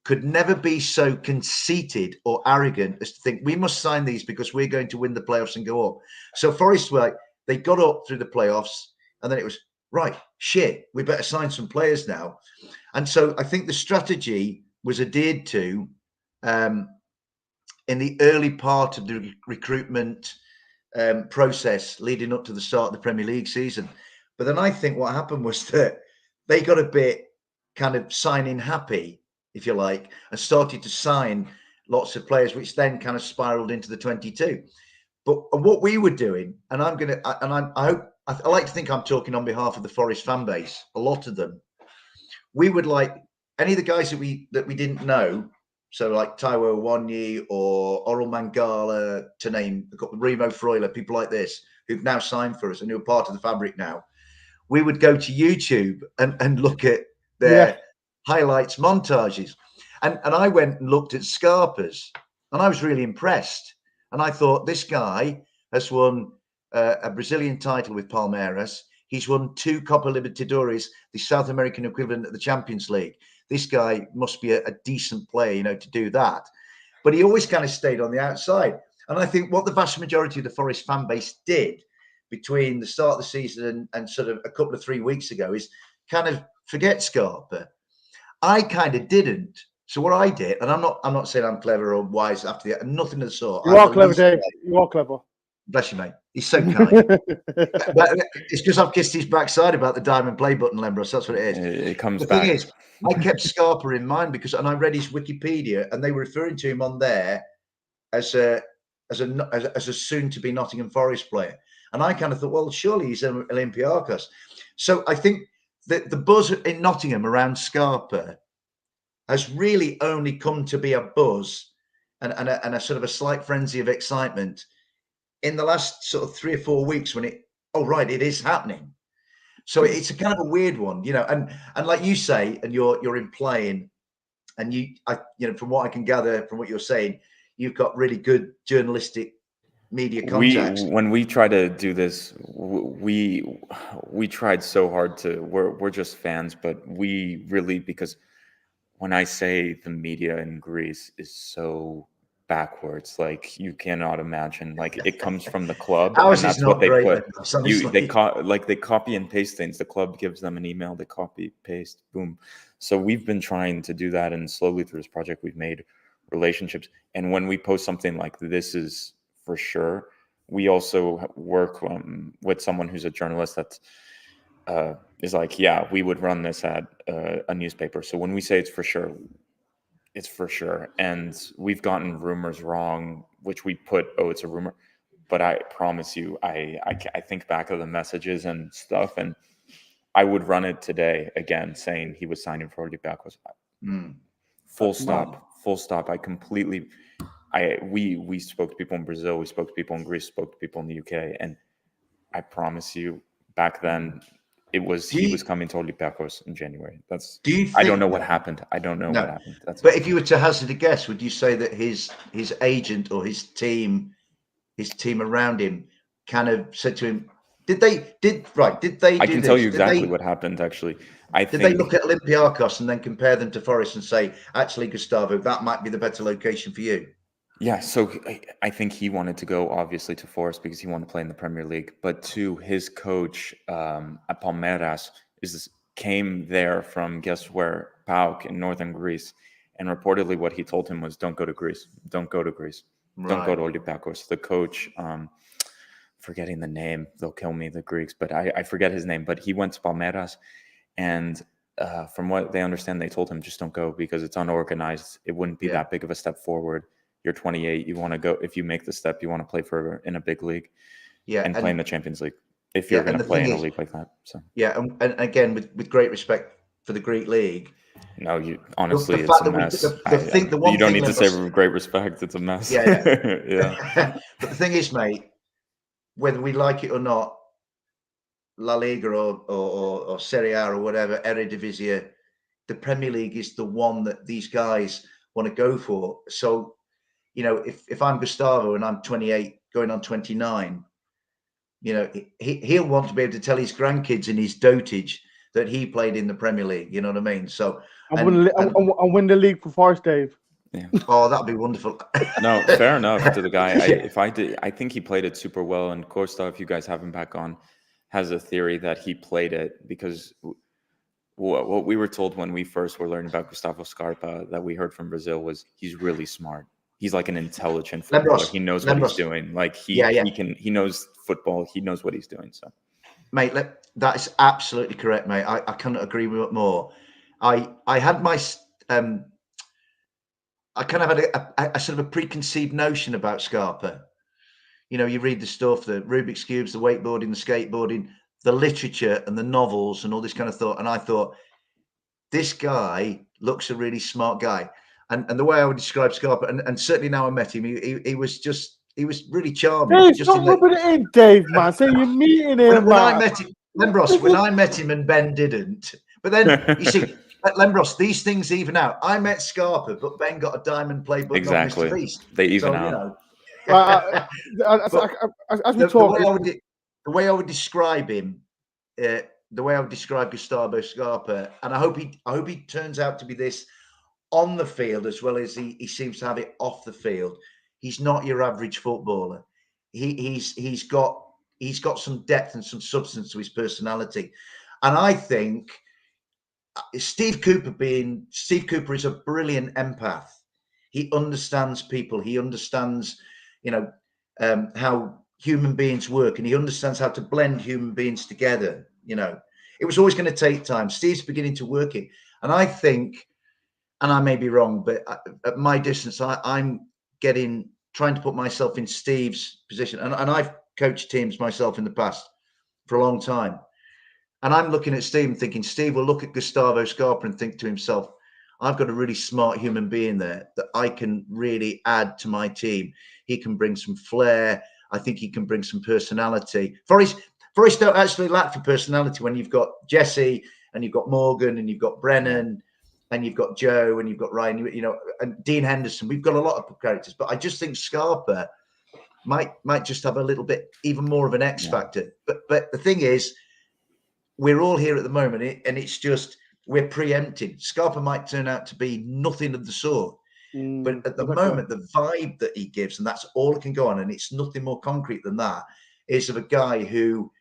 could never be so conceited or arrogant as to think we must sign these because we're going to win the playoffs and go up. So Forest they got up through the playoffs, and then it was, right, shit, we better sign some players now. And so I think the strategy was adhered to in the early part of the recruitment process leading up to the start of the Premier League season. But then I think what happened was that they got a bit kind of signing happy, if you like, and started to sign lots of players, which then kind of spiraled into the 22. But what we were doing, and I like to think I'm talking on behalf of the Forest fan base, a lot of them, we would like any of the guys that we didn't know, so like Taiwo Wanyi or Oral Mangala, to name a couple, Remo Freuler, people like this, who've now signed for us and who are part of the fabric now. We would go to YouTube and look at their highlights montages. And I went and looked at Scarpa's, and I was really impressed. And I thought, this guy has won a Brazilian title with Palmeiras. He's won 2 Copa Libertadores, the South American equivalent of the Champions League. This guy must be a decent player, to do that. But he always kind of stayed on the outside. And I think what the vast majority of the Forest fan base did between the start of the season and sort of a couple of 3 weeks ago is kind of forget Scarpa. I kind of didn't. So what I did, and I'm not saying I'm clever or wise after that, nothing of the sort. You are clever, Dave. You are clever. Bless you, mate. He's so kind. But it's because I've kissed his backside about the diamond play button, Lembros. That's what it is. It comes back. The thing is, I kept Scarpa in mind and I read his Wikipedia, and they were referring to him on there as a soon-to-be Nottingham Forest player. And I kind of thought, well, surely he's an Olympiacos. So I think that the buzz in Nottingham around Scarpa has really only come to be a buzz and a sort of a slight frenzy of excitement in the last sort of 3 or 4 weeks when it it is happening. So it's a kind of a weird one, and like you say, and you're implying, and from what I can gather from what you're saying, you've got really good journalistic media contacts. When we try to do this, we tried so hard to. We're just fans, but we really, because when I say the media in Greece is so backwards, like you cannot imagine. Like it comes from the club, Ours and is that's what not they great, put. honestly. They copy and paste things. The club gives them an email, they copy, paste, boom. So we've been trying to do that, and slowly through this project, we've made relationships. And when we post something like this is for sure, we also work with someone who's a journalist that is like, yeah, we would run this at a newspaper. So when we say it's for sure, it's for sure. And we've gotten rumors wrong, which we put, it's a rumor. But I promise you, I think back of the messages and stuff, and I would run it today again, saying he was signing for Olympiacos. Full stop. Full stop. We spoke to people in Brazil, we spoke to people in Greece, spoke to people in the UK, and I promise you, back then, he was coming to Olympiacos in January. I don't know what happened. I don't know what happened. But if you were to hazard a guess, would you say that his agent or his team around him kind of said to him, did they I can tell you exactly what happened, actually. Did they look at Olympiacos and then compare them to Forest and say, actually, Gustavo, that might be the better location for you? Yeah, so I think he wanted to go, obviously, to Forest because he wanted to play in the Premier League. But two, his coach at Palmeiras came there from, guess where, PAOK in northern Greece. And reportedly what he told him was, don't go to Greece. Don't go to Greece. Right. Don't go to Olympiacos. The coach, forgetting the name, they'll kill me, the Greeks, but I forget his name. But he went to Palmeiras, and from what they understand, they told him, just don't go because it's unorganized. It wouldn't be that big of a step forward. You're 28. You want to go. If you make the step, you want to play in a big league, and play in the Champions League. If you're going to play in a league like that, so and again, with great respect for the Greek league. No, honestly, it's a mess. You don't need to say with great respect. It's a mess. Yeah. But the thing is, mate, whether we like it or not, La Liga or Serie A or whatever, Eredivisie, the Premier League is the one that these guys want to go for. So, if I'm Gustavo and I'm 28 going on 29, he'll want to be able to tell his grandkids in his dotage that he played in the Premier League. You know what I mean? So I win the league for Forest, Dave. Yeah. Oh, that'd be wonderful. No, fair enough to the guy. I think he played it super well. And Costa, if you guys have him back on, has a theory that he played it because what we were told when we first were learning about Gustavo Scarpa that we heard from Brazil was he's really smart. He's like an intelligent footballer. He knows what he's doing. Like he knows football. He knows what he's doing. So, mate, that is absolutely correct, mate. I cannot agree with it more. I had my I kind of had a sort of a preconceived notion about Scarpa. You read the stuff, the Rubik's Cubes, the wakeboarding, the skateboarding, the literature and the novels and all this kind of thought. And I thought, this guy looks a really smart guy. And the way I would describe Scarpa, and certainly now I met him, he was really charming. Hey, stop rubbing it in, Dave, man. Say you're meeting him, when I met him, Lembros, when I met him and Ben didn't. But then, you see, at Lembros, these things even out. I met Scarpa, but Ben got a diamond play button exactly. on MrBeast. They even out. As we talk, the way I would describe him, the way I would describe Gustavo Scarpa, and I hope he turns out to be this on the field as well as he seems to have it off the field. He's not your average footballer. He's got some depth and some substance to his personality, and I think Steve Cooper is a brilliant empath. He understands people. He understands, how human beings work, and he understands how to blend human beings together. It was always going to take time. Steve's beginning to work it, and I think, and I may be wrong, but at my distance, I'm trying to put myself in Steve's position, and I've coached teams myself in the past for a long time. And I'm looking at Steve and thinking, Steve will look at Gustavo Scarpa and think to himself, I've got a really smart human being there that I can really add to my team. He can bring some flair. I think he can bring some personality. Forest don't actually lack for personality when you've got Jesse and you've got Morgan and you've got Brennan and you've got Joe and you've got Ryan, you know, and Dean Henderson. We've got a lot of characters, but I just think Scarpa might just have a little bit even more of an X factor. But the thing is, we're all here at the moment, and it's just we're preempting. Scarpa might turn out to be nothing of the sort, but at the moment, the vibe that he gives, and that's all it can go on, and it's nothing more concrete than that, is of a guy who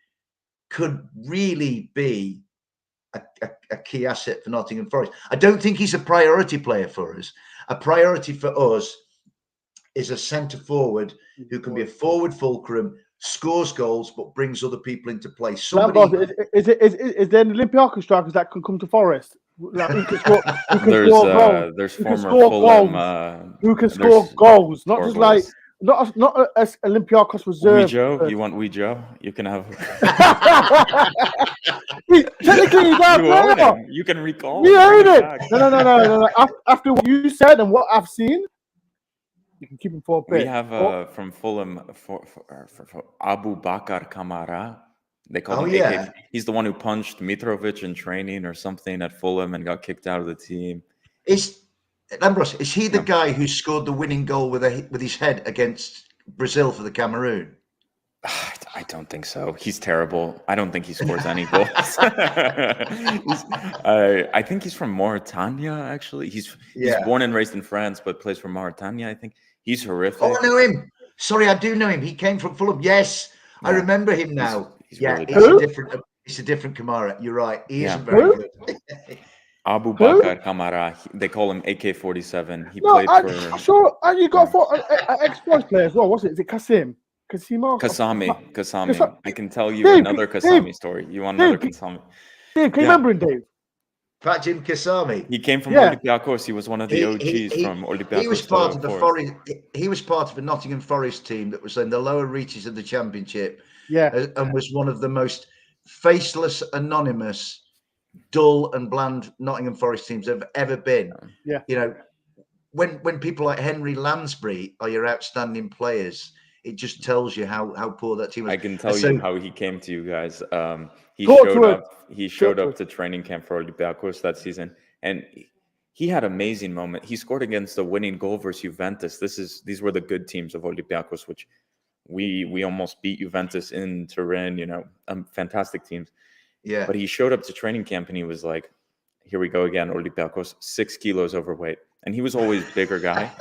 could really be a key asset for Nottingham Forest. I don't think he's a priority player for us. A priority for us is a centre forward who can be a forward fulcrum, scores goals, but brings other people into play. Somebody... Is there an Olympiacos strikers that can come to Forest? Like, who can score goals? There's former Fulham. Who can score goals? Not just like not as Olympiacos reserve. You want Joe? You can have. Technically, he's our player. You can recall. We own it. No. After what you said and what I've seen, you can keep him for a bit. We have from Fulham for Abu Bakar Kamara. They call him AK. He's the one who punched Mitrovic in training or something at Fulham and got kicked out of the team. Lambros, is he the guy who scored the winning goal with his head against Brazil for the Cameroon? I don't think so. He's terrible. I don't think he scores any goals. I think he's from Mauritania, actually. He's born and raised in France, but plays for Mauritania, I think. He's horrific. Oh, I know him. Sorry, I do know him. He came from Fulham. Yes, I remember him now. He's really it's a different Kamara. You're right. He isn't very good. Abu Bakar Kamara. They call him AK-47. He played for... You got an ex-Force player as well. What's it? Is it Kasami. I can tell you another Kasami story. You want another Kasami? Dave, can you remember him, Dave? Pat Jim Kasami. He came from Olympiacos. He was one of the OGs from Olympiacos. He was part of the Forest. He was part of a Nottingham Forest team that was in the lower reaches of the Championship. And was one of the most faceless, anonymous, dull and bland Nottingham Forest teams have ever been. Yeah. You know, when people like Henry Lansbury are your outstanding players, it just tells you how poor that team was. I can tell you how he came to you guys. He showed up to training camp for Olympiacos that season, and he had an amazing moment. He scored against the winning goal versus Juventus. These were the good teams of Olympiacos, which we almost beat Juventus in Turin. You know, fantastic teams. Yeah. But he showed up to training camp and he was like, "Here we go again, Olympiacos, 6 kilos overweight." And he was always bigger guy.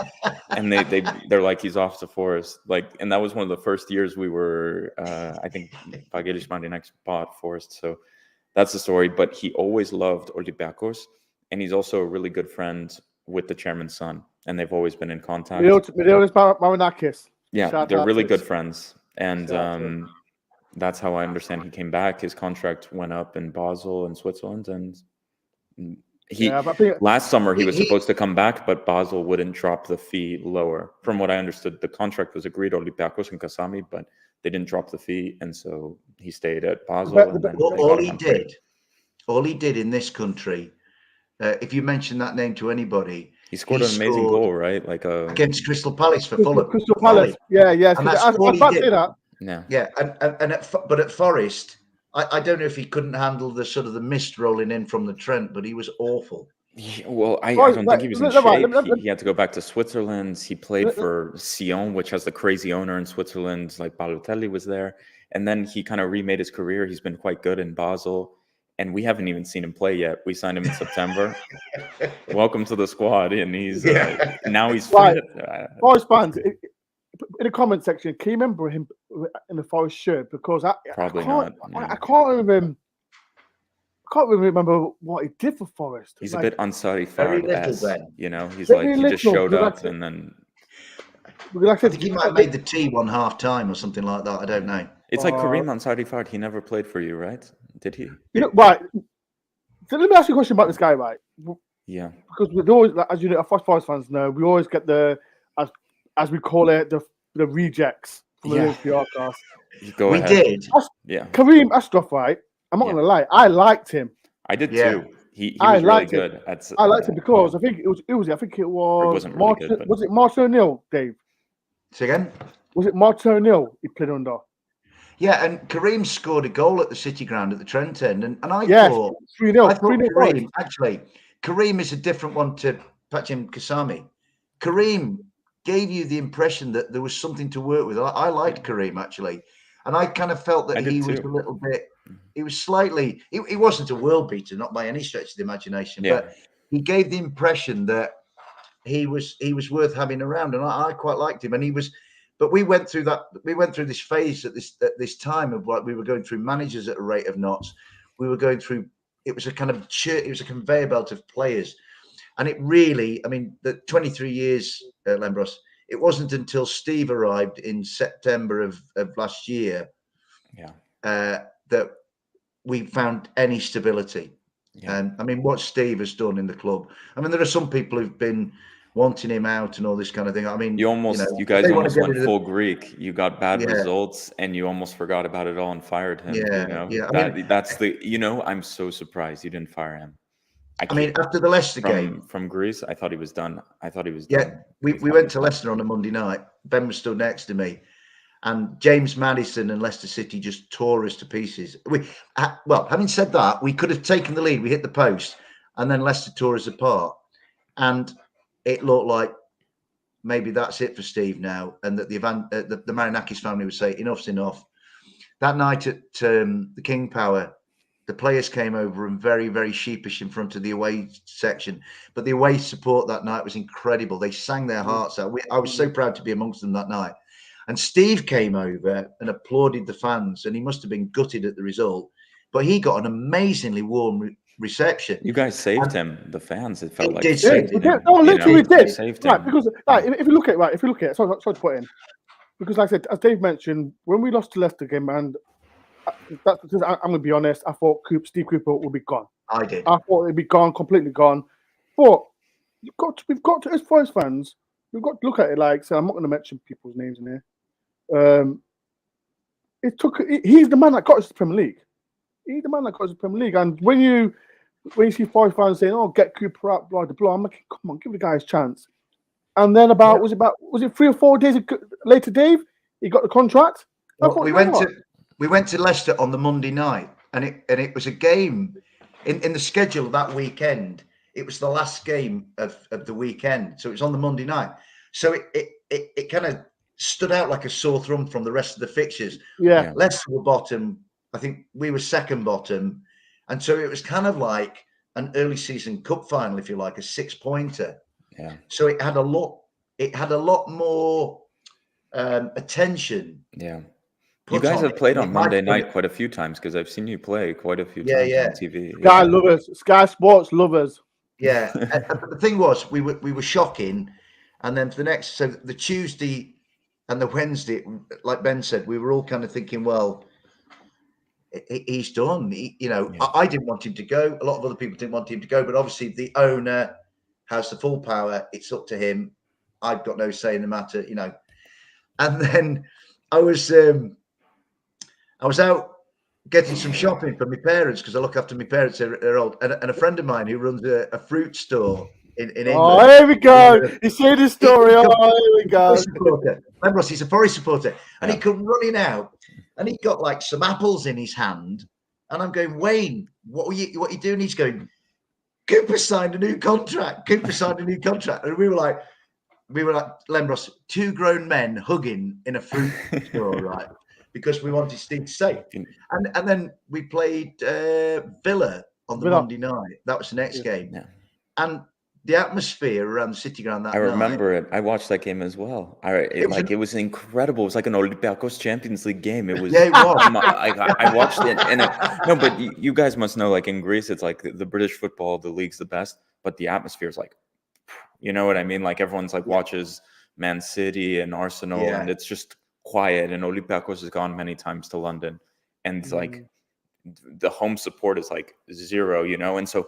And they're like, he's off to Forest. Like, and that was one of the first years we were, I think, Marinakis bought Forest. So that's the story. But he always loved Olympiacos. And he's also a really good friend with the chairman's son. And they've always been in contact. Marinakis. Yeah, they're really good friends. And that's how I understand he came back. His contract went up in Basel in Switzerland. And last summer he was supposed to come back, but Basel wouldn't drop the fee lower. From what I understood, the contract was agreed Olympiacos and Kasami, but they didn't drop the fee, and so he stayed at Basel. All he did in this country, if you mention that name to anybody, he scored an amazing goal, right? Like against Crystal Palace for Fulham. Crystal Palace, yeah. And that's all he did. Yeah. But at Forest, I don't know if he couldn't handle the mist rolling in from the Trent, but he was awful. Well, I don't think he was in shape. He had to go back to Switzerland. He played for Sion, which has the crazy owner in Switzerland. Like Balotelli was there. And then he kind of remade his career. He's been quite good in Basel. And we haven't even seen him play yet. We signed him in September. Welcome to the squad. And he's now he's fit. Forest fans, in the comment section, can you remember him in the Forest shirt? Because I can't remember what he did for Forest. He's a bit Ansari Fard, you know. He's like he just showed up and then. I think he might have made the tea 1 half time or something like that. I don't know. It's like Kareem Ansari Fard. He never played for you, right? Did he? You know, right. So let me ask you a question about this guy, right? Yeah. Because we always, as you know, Forest fans know, we always get the as we call it, the rejects from the Olympiacos. Go ahead. Did. Kareem Ashraf, right? I'm not going to lie. I liked him. I did too. He I was really liked it. good. At, I liked it because I think it was. I think it was. wasn't really good, but- Was it Martin O'Neill, Dave? Say again? Was it Martin O'Neill he played under? Yeah, and Kareem scored a goal at the City Ground at the Trent End, and I Yes, thought 3-0. I thought 3-0 Kareem actually. Kareem is a different one to Pachim Kasami. Kareem gave you the impression that there was something to work with. I liked Kareem actually, and I kind of felt that I did he was too. a little bit. He was slightly. He wasn't a world beater, not by any stretch of the imagination, Yeah. but he gave the impression that he was worth having around, and I quite liked him. And he was. But we went through that. We went through this phase at this time of like we were going through managers at a rate of knots. We were going through. It was a kind of it was a conveyor belt of players, and it really. I mean, the 23 years, Lembros. It wasn't until Steve arrived in September of last year, that we found any stability. Yeah. And I mean, what Steve has done in the club. I mean, there are some people who've been wanting him out and all this kind of thing. I mean, You guys they wanna almost get went rid of full Greek. You got bad Yeah. results, and you almost forgot about it all and fired him. Yeah, yeah. That's the. I'm so surprised you didn't fire him. I mean, after the Leicester game from Greece, I thought he was done. Yeah, done. we went to Leicester on a Monday night. Ben was stood next to me, and James Maddison and Leicester City just tore us to pieces. Having said that, we could have taken the lead. We hit the post, and then Leicester tore us apart, and it looked like maybe that's it for Steve now, and that the Marinakis family would say enough's enough. That night at the King Power, the players came over and very, very sheepish in front of the away section, but the away support that night was incredible. They sang their hearts out. I was so proud to be amongst them that night. And Steve came over and applauded the fans, and he must have been gutted at the result, but he got an amazingly warm reception. You guys saved him, the fans. It felt like did save him. No, literally did. Saved Right, him. because if you look at it, sorry to put in, because like I said, as Dave mentioned, when we lost to Leicester game, and I'm going to be honest, I thought Steve Cooper would be gone. I did. I thought it'd be gone, completely gone. But we've got to, as Forest fans, we've got to look at it like. So I'm not going to mention people's names in here. He's the man that got us to the Premier League. He's the man that got us to the Premier League. And when you see Forest fans saying, "Oh, get Cooper out," blah blah blah, I'm like, come on, give the guy a chance. And then was it 3 or 4 days later, Dave, he got the contract. Well, we went to Leicester on the Monday night, and it was a game in the schedule of that weekend. It was the last game of the weekend, so it was on the Monday night. So it kind of stood out like a sore thumb from the rest of the fixtures. Yeah. Leicester were bottom. I think we were second bottom, and so it was kind of like an early season cup final, if you like, a 6-pointer. Yeah. So it had a lot more attention. Yeah. You guys have played on Monday night quite a few times, because I've seen you play quite a few times on TV. Sky lovers, Sky Sports lovers. Yeah, but the thing was, we were shocking, and then for the Tuesday and the Wednesday, like Ben said, we were all kind of thinking, well, he's done. I didn't want him to go. A lot of other people didn't want him to go, but obviously the owner has the full power. It's up to him. I've got no say in the matter, And then I was out getting some shopping for my parents, because I look after my parents. They're old, and a friend of mine who runs a fruit store in England. Oh, here we go. You see this story? Here we go. Remember, he's a Forest supporter, and he come running out, and he got like some apples in his hand, and I'm going, Wayne, what are you doing? He's going, Cooper signed a new contract. And we were like, Lembros, 2 grown men hugging in a fruit store, right? Because we wanted Steve to stay. And then we played Villa on the Monday night. That was the next game. Yeah. And the atmosphere around the City Ground that night. I remember it. I watched that game as well. It was incredible. It was like an Olympiacos Champions League game. It was. Yeah, it was. I watched it, and but you guys must know, like in Greece, it's like the British football, the league's the best, but the atmosphere is like, you know what I mean? Like everyone's like watches Man City and Arsenal, and it's just quiet. And Olympiacos has gone many times to London, and it's like the home support is like 0, and so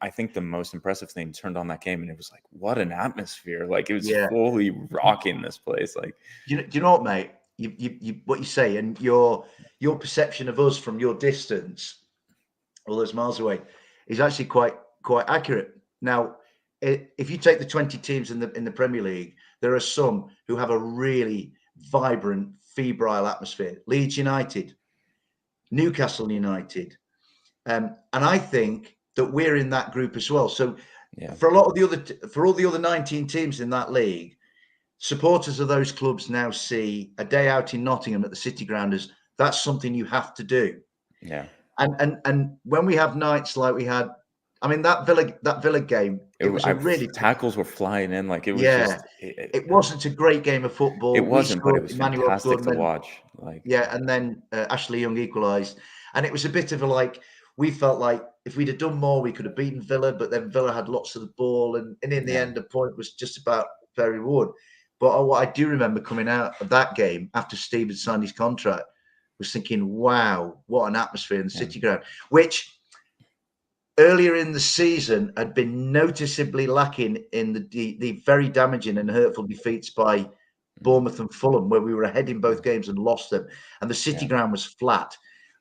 I think the most impressive thing, turned on that game, and it was like, what an atmosphere! Like it was fully rocking this place. Like, do you know what, mate? You what you say, and your perception of us from your distance all those miles away, is actually quite accurate. Now, if you take the 20 teams in the Premier League, there are some who have a really vibrant, febrile atmosphere. Leeds United, Newcastle United, and I think that we're in that group as well. So, for all the other 19 teams in that league, supporters of those clubs now see a day out in Nottingham at the City Ground as that's something you have to do. Yeah. And when we have nights like we had, I mean, that Villa game, it was really tackles were flying in, like it was just. It wasn't a great game of football. It wasn't, but it was fantastic to watch. Like and then Ashley Young equalised, and it was a bit of a like. We felt like if we'd have done more, we could have beaten Villa, but then Villa had lots of the ball, and in the end, the point was just about fair reward. But what I do remember coming out of that game after Steve had signed his contract was thinking, wow, what an atmosphere in the City Ground, which earlier in the season had been noticeably lacking in the very damaging and hurtful defeats by Bournemouth and Fulham, where we were ahead in both games and lost them. And the City Ground was flat.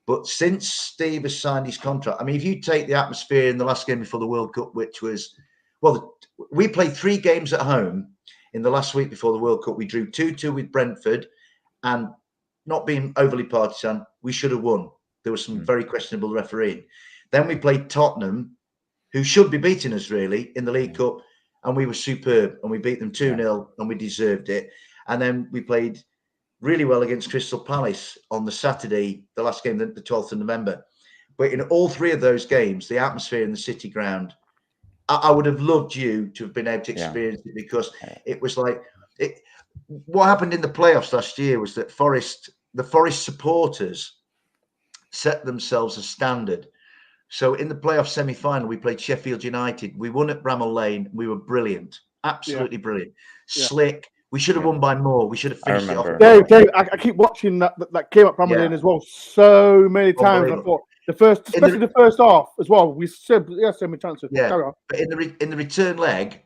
But since Steve has signed his contract, I mean, if you take the atmosphere in the last game before the World Cup, which was, well, we played 3 games at home in the last week before the World Cup. We drew 2-2 with Brentford, and not being overly partisan, we should have won. There was some very questionable refereeing. Then we played Tottenham, who should be beating us really in the League Cup, and we were superb, and we beat them 2-0, and we deserved it. And then we played really well against Crystal Palace on the Saturday, the last game, the 12th of November. But in all 3 of those games, the atmosphere in the City Ground, I would have loved you to have been able to experience it, because it was like it. What happened in the playoffs last year was that the Forest supporters set themselves a standard. So in the playoff semi-final, we played Sheffield United. We won at Bramall Lane. We were brilliant, absolutely brilliant, slick. We should have won by more. We should have finished it off. Dave, I keep watching that came up Bramall Lane as well so many times. I thought especially the first half as well. We said so many chances. Yeah, but in the return leg,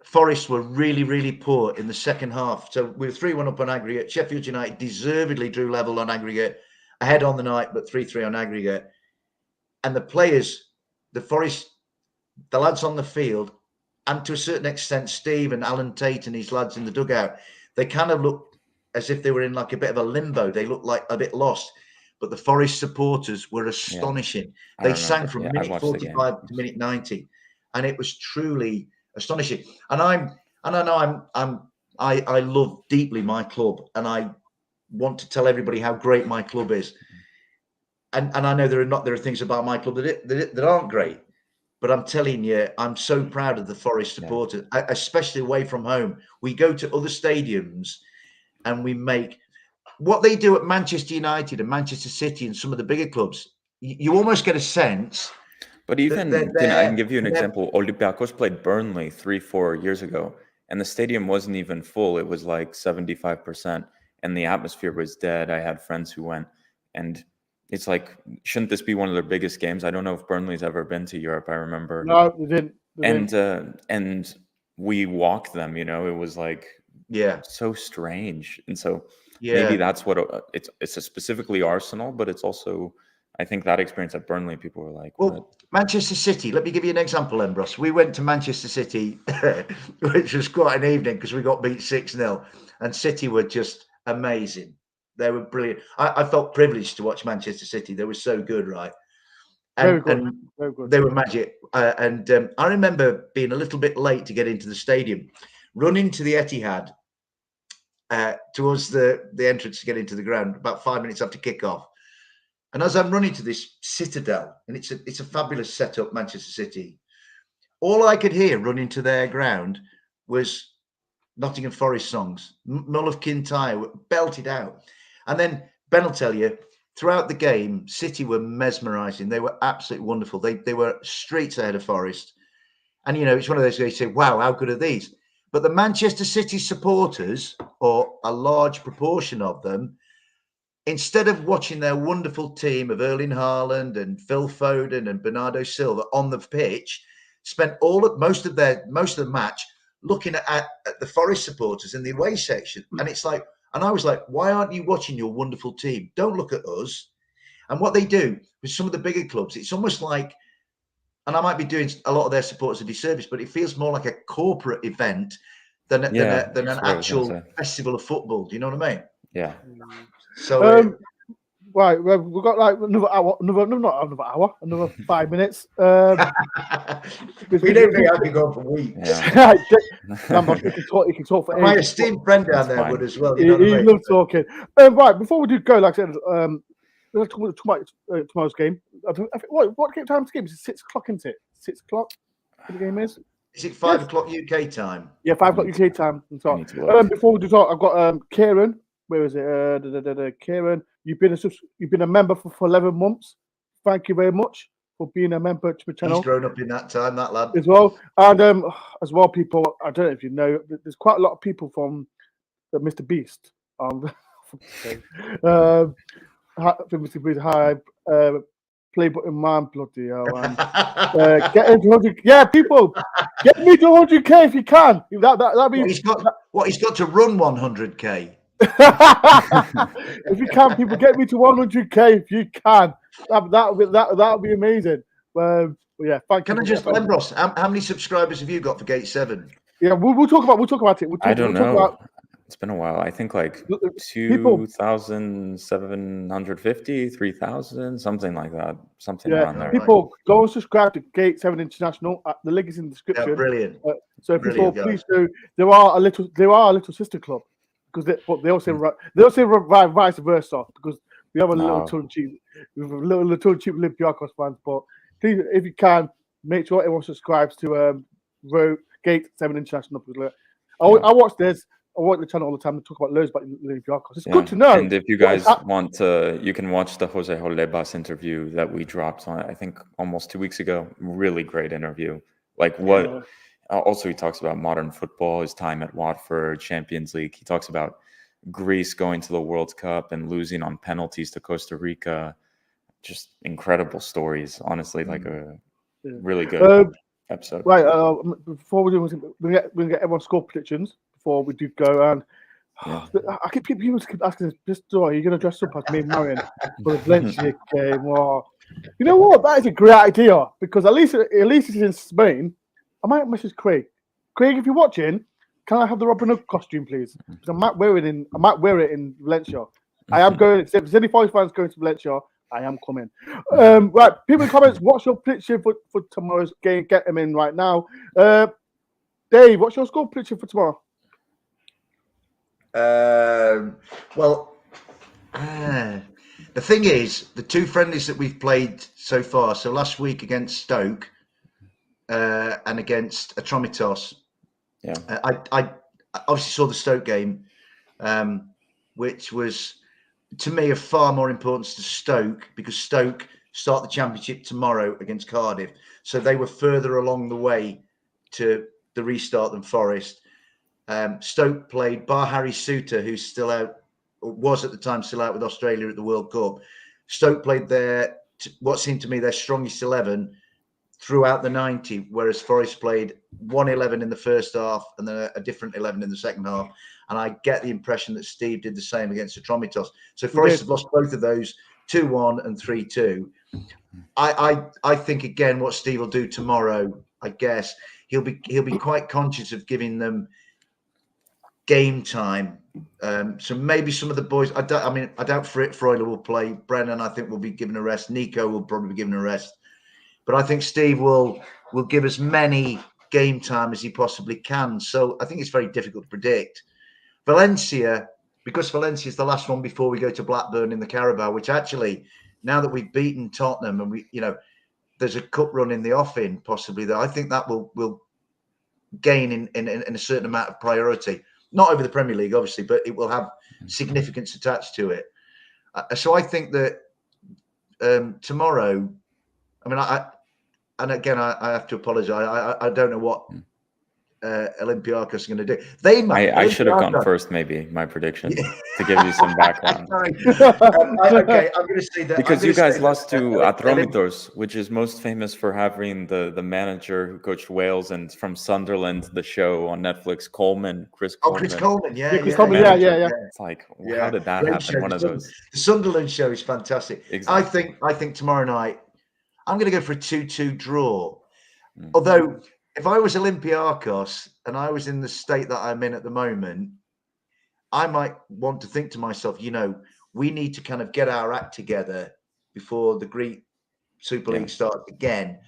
Forest were really, really poor in the second half. So we were 3-1 up on aggregate. Sheffield United deservedly drew level on aggregate, ahead on the night, but 3-3 on aggregate. And the players, the lads on the field, and to a certain extent, Steve and Alan Tate and his lads in the dugout, they kind of looked as if they were in like a bit of a limbo. They looked like a bit lost. But the Forest supporters were astonishing. They sang from minute 45 to minute 90, and it was truly astonishing. And I love deeply my club, and I want to tell everybody how great my club is. And I know there are things about my club that aren't great, but I'm telling you, I'm so proud of the Forest supporters, especially away from home. We go to other stadiums, and we make what they do at Manchester United and Manchester City and some of the bigger clubs. You almost get a sense. But even I can give you an example. Olympiacos played Burnley 3-4 years ago, and the stadium wasn't even full. It was like 75%, and the atmosphere was dead. I had friends who went, and it's like, shouldn't this be one of their biggest games? I don't know if Burnley's ever been to Europe. I remember. No, they didn't. And we walked them. You know, it was like so strange, and so. Maybe that's what it's a specifically Arsenal, but it's also, I think that experience at Burnley, people were like, well, Manchester City, let me give you an example, Embros. We went to Manchester City, which was quite an evening because we got beat 6-0, and City were just amazing. They were brilliant. I felt privileged to watch Manchester City. They were so good, right? And, Very good. They were magic. And I remember being a little bit late to get into the stadium, running to the Etihad, towards the entrance to get into the ground about 5 minutes after kickoff. And as I'm running to this citadel, and it's a fabulous setup, Manchester City, all I could hear running to their ground was Nottingham Forest songs. Mull of Kintyre belted out. And then Ben will tell you, throughout the game, City were mesmerising. They were absolutely wonderful. They were streets ahead of Forest. And, you know, it's one of those where you say, wow, how good are these? But the Manchester City supporters, or a large proportion of them, instead of watching their wonderful team of Erling Haaland and Phil Foden and Bernardo Silva on the pitch, spent most of the match looking at the Forest supporters in the away section. And it's like, and I was like, why aren't you watching your wonderful team? Don't look at us. And what they do with some of the bigger clubs, it's almost like, and I might be doing a lot of their supporters a disservice, but it feels more like a corporate event than an that's what I was gonna actual say. festival of football. Do you know what I mean? Yeah. So Right, well, we've got like another hour, another 5 minutes. we don't think I could go on for weeks. Yeah. Lambert, he can talk for My ages. esteemed friend down That's there fine. would as well. He You know what I mean? loves talking. Right, before we do go, like I said, we're going to talk about tomorrow's game. What time is the game? Is it 6 o'clock, isn't it? 6 o'clock? The game is? Is it 5 o'clock UK time? Yeah, 5 o'clock UK time. I need to look. Before we do talk, I've got Kieran. Where is it? Kieran, you've been a member for 11 months. Thank you very much for being a member to the channel. He's grown up in that time, that lad. As well. And as well, people, I don't know if you know, there's quite a lot of people from MrBeast. Mr. Beast, hi, play button man, bloody hell, and get into 100. Yeah, people, get me to 100k if you can. That'd be. He's got to run 100k. If you can, people, get me to 100k if you can. That would be amazing. Yeah, thank you. Can I just, Lembros, how many subscribers have you got for Gate 7? Yeah, we'll talk about it. I don't know. It's been a while. I think like 2,750, 3,000, something like that. Something around there. People, go and subscribe to Gate 7 International. The link is in the description. Yeah, brilliant. So brilliant, people, please do. There are a little sister club because they also vice versa because we have a little tongue cheap Olympiacos fans. But please, if you can, make sure everyone subscribes to Gate 7 International. I watch this. I watch the channel all the time to talk about loads about Olympiacos. It's good to know. And if you guys want to, you can watch the Jose Holebas interview that we dropped on, I think, almost 2 weeks ago. Really great interview. Also, he talks about modern football, his time at Watford, Champions League. He talks about Greece going to the World Cup and losing on penalties to Costa Rica. Just incredible stories. Honestly, like a really good episode. Right. Before we do, we get everyone's score predictions before we do go. And I keep people keep asking this: are you going to dress up as me and Marion for the Valencia game? Or you know what? That is a great idea because at least it's in Spain. I might message Craig. Craig, if you're watching, can I have the Robin Hood costume, please? Because I might wear it in Valencia. I am going. If there's any Forest fans going to Valencia, I am coming. Right, people in comments, what's your prediction for tomorrow's game? Get them in right now. Dave, what's your score prediction for tomorrow? The thing is, the two friendlies that we've played so far, so last week against Stoke and against Atromitos, I obviously saw the Stoke game, which was, to me, of far more importance to Stoke because Stoke start the Championship tomorrow against Cardiff. So they were further along the way to the restart than Forest. Stoke played bar Harry Souttar, who's still out, or was at the time still out with Australia at the World Cup. Stoke played what seemed to me their strongest 11 throughout the 90, whereas Forest played 1-11 in the first half and then a different 11 in the second half. And I get the impression that Steve did the same against Atromitos. So Forest have lost both of those, 2-1 and 3-2. I think again what Steve will do tomorrow, I guess he'll be quite conscious of giving them game time. So maybe some of the boys. I doubt Freuler will play. Brennan, I think, will be given a rest. Nico will probably be given a rest. But I think Steve will give as many game time as he possibly can. So I think it's very difficult to predict. Valencia, because Valencia is the last one before we go to Blackburn in the Carabao, which actually, now that we've beaten Tottenham and there's a cup run in the offing possibly, that I think that will gain in a certain amount of priority. Not over the Premier League, obviously, but it will have significance attached to it. So I think that tomorrow, I have to apologise. I don't know what Olympiacos are going to do. They might. I should have gone Olympiacos- first, maybe my prediction Yeah. to give you some background. Sorry. Okay, I'm going to say that Because I'm you gonna guys say lost that, to Olymp- Atromitos, which is most famous for having the manager who coached Wales and from Sunderland, the show on Netflix, Chris Oh, Chris Coleman. Coleman, yeah, Yeah, Chris yeah, Coleman, manager. yeah. It's like, yeah. how did that Great happen? show. One of those. The Sunderland show is fantastic. Exactly. I think tomorrow night I'm going to go for a 2-2 draw. Mhm. Although if I was Olympiacos and I was in the state that I'm in at the moment, I might want to think to myself, we need to kind of get our act together before the Greek Super League starts again.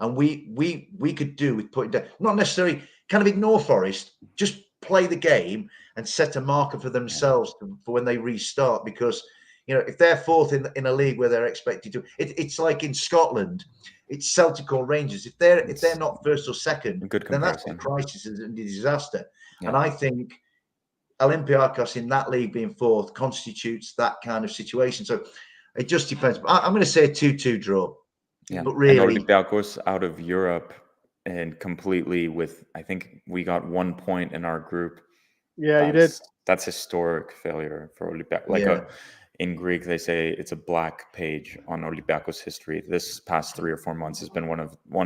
And we could do with putting down, not necessarily kind of ignore Forest, just play the game and set a marker for themselves for when they restart. Because, if they're fourth in a league where they're expected to, it's like in Scotland, it's Celtic or Rangers. If they're not first or second, then that's a crisis and a disaster. Yeah. And I think Olympiacos in that league being fourth constitutes that kind of situation. So it just depends. I'm going to say a 2-2 draw. Yeah, but really, and Olympiacos out of Europe and completely with, I think we got 1 point in our group. Yeah, you did. That's historic failure for Olympiacos. In Greek, they say it's a black page on Olympiacos history. This past 3 or 4 months has been one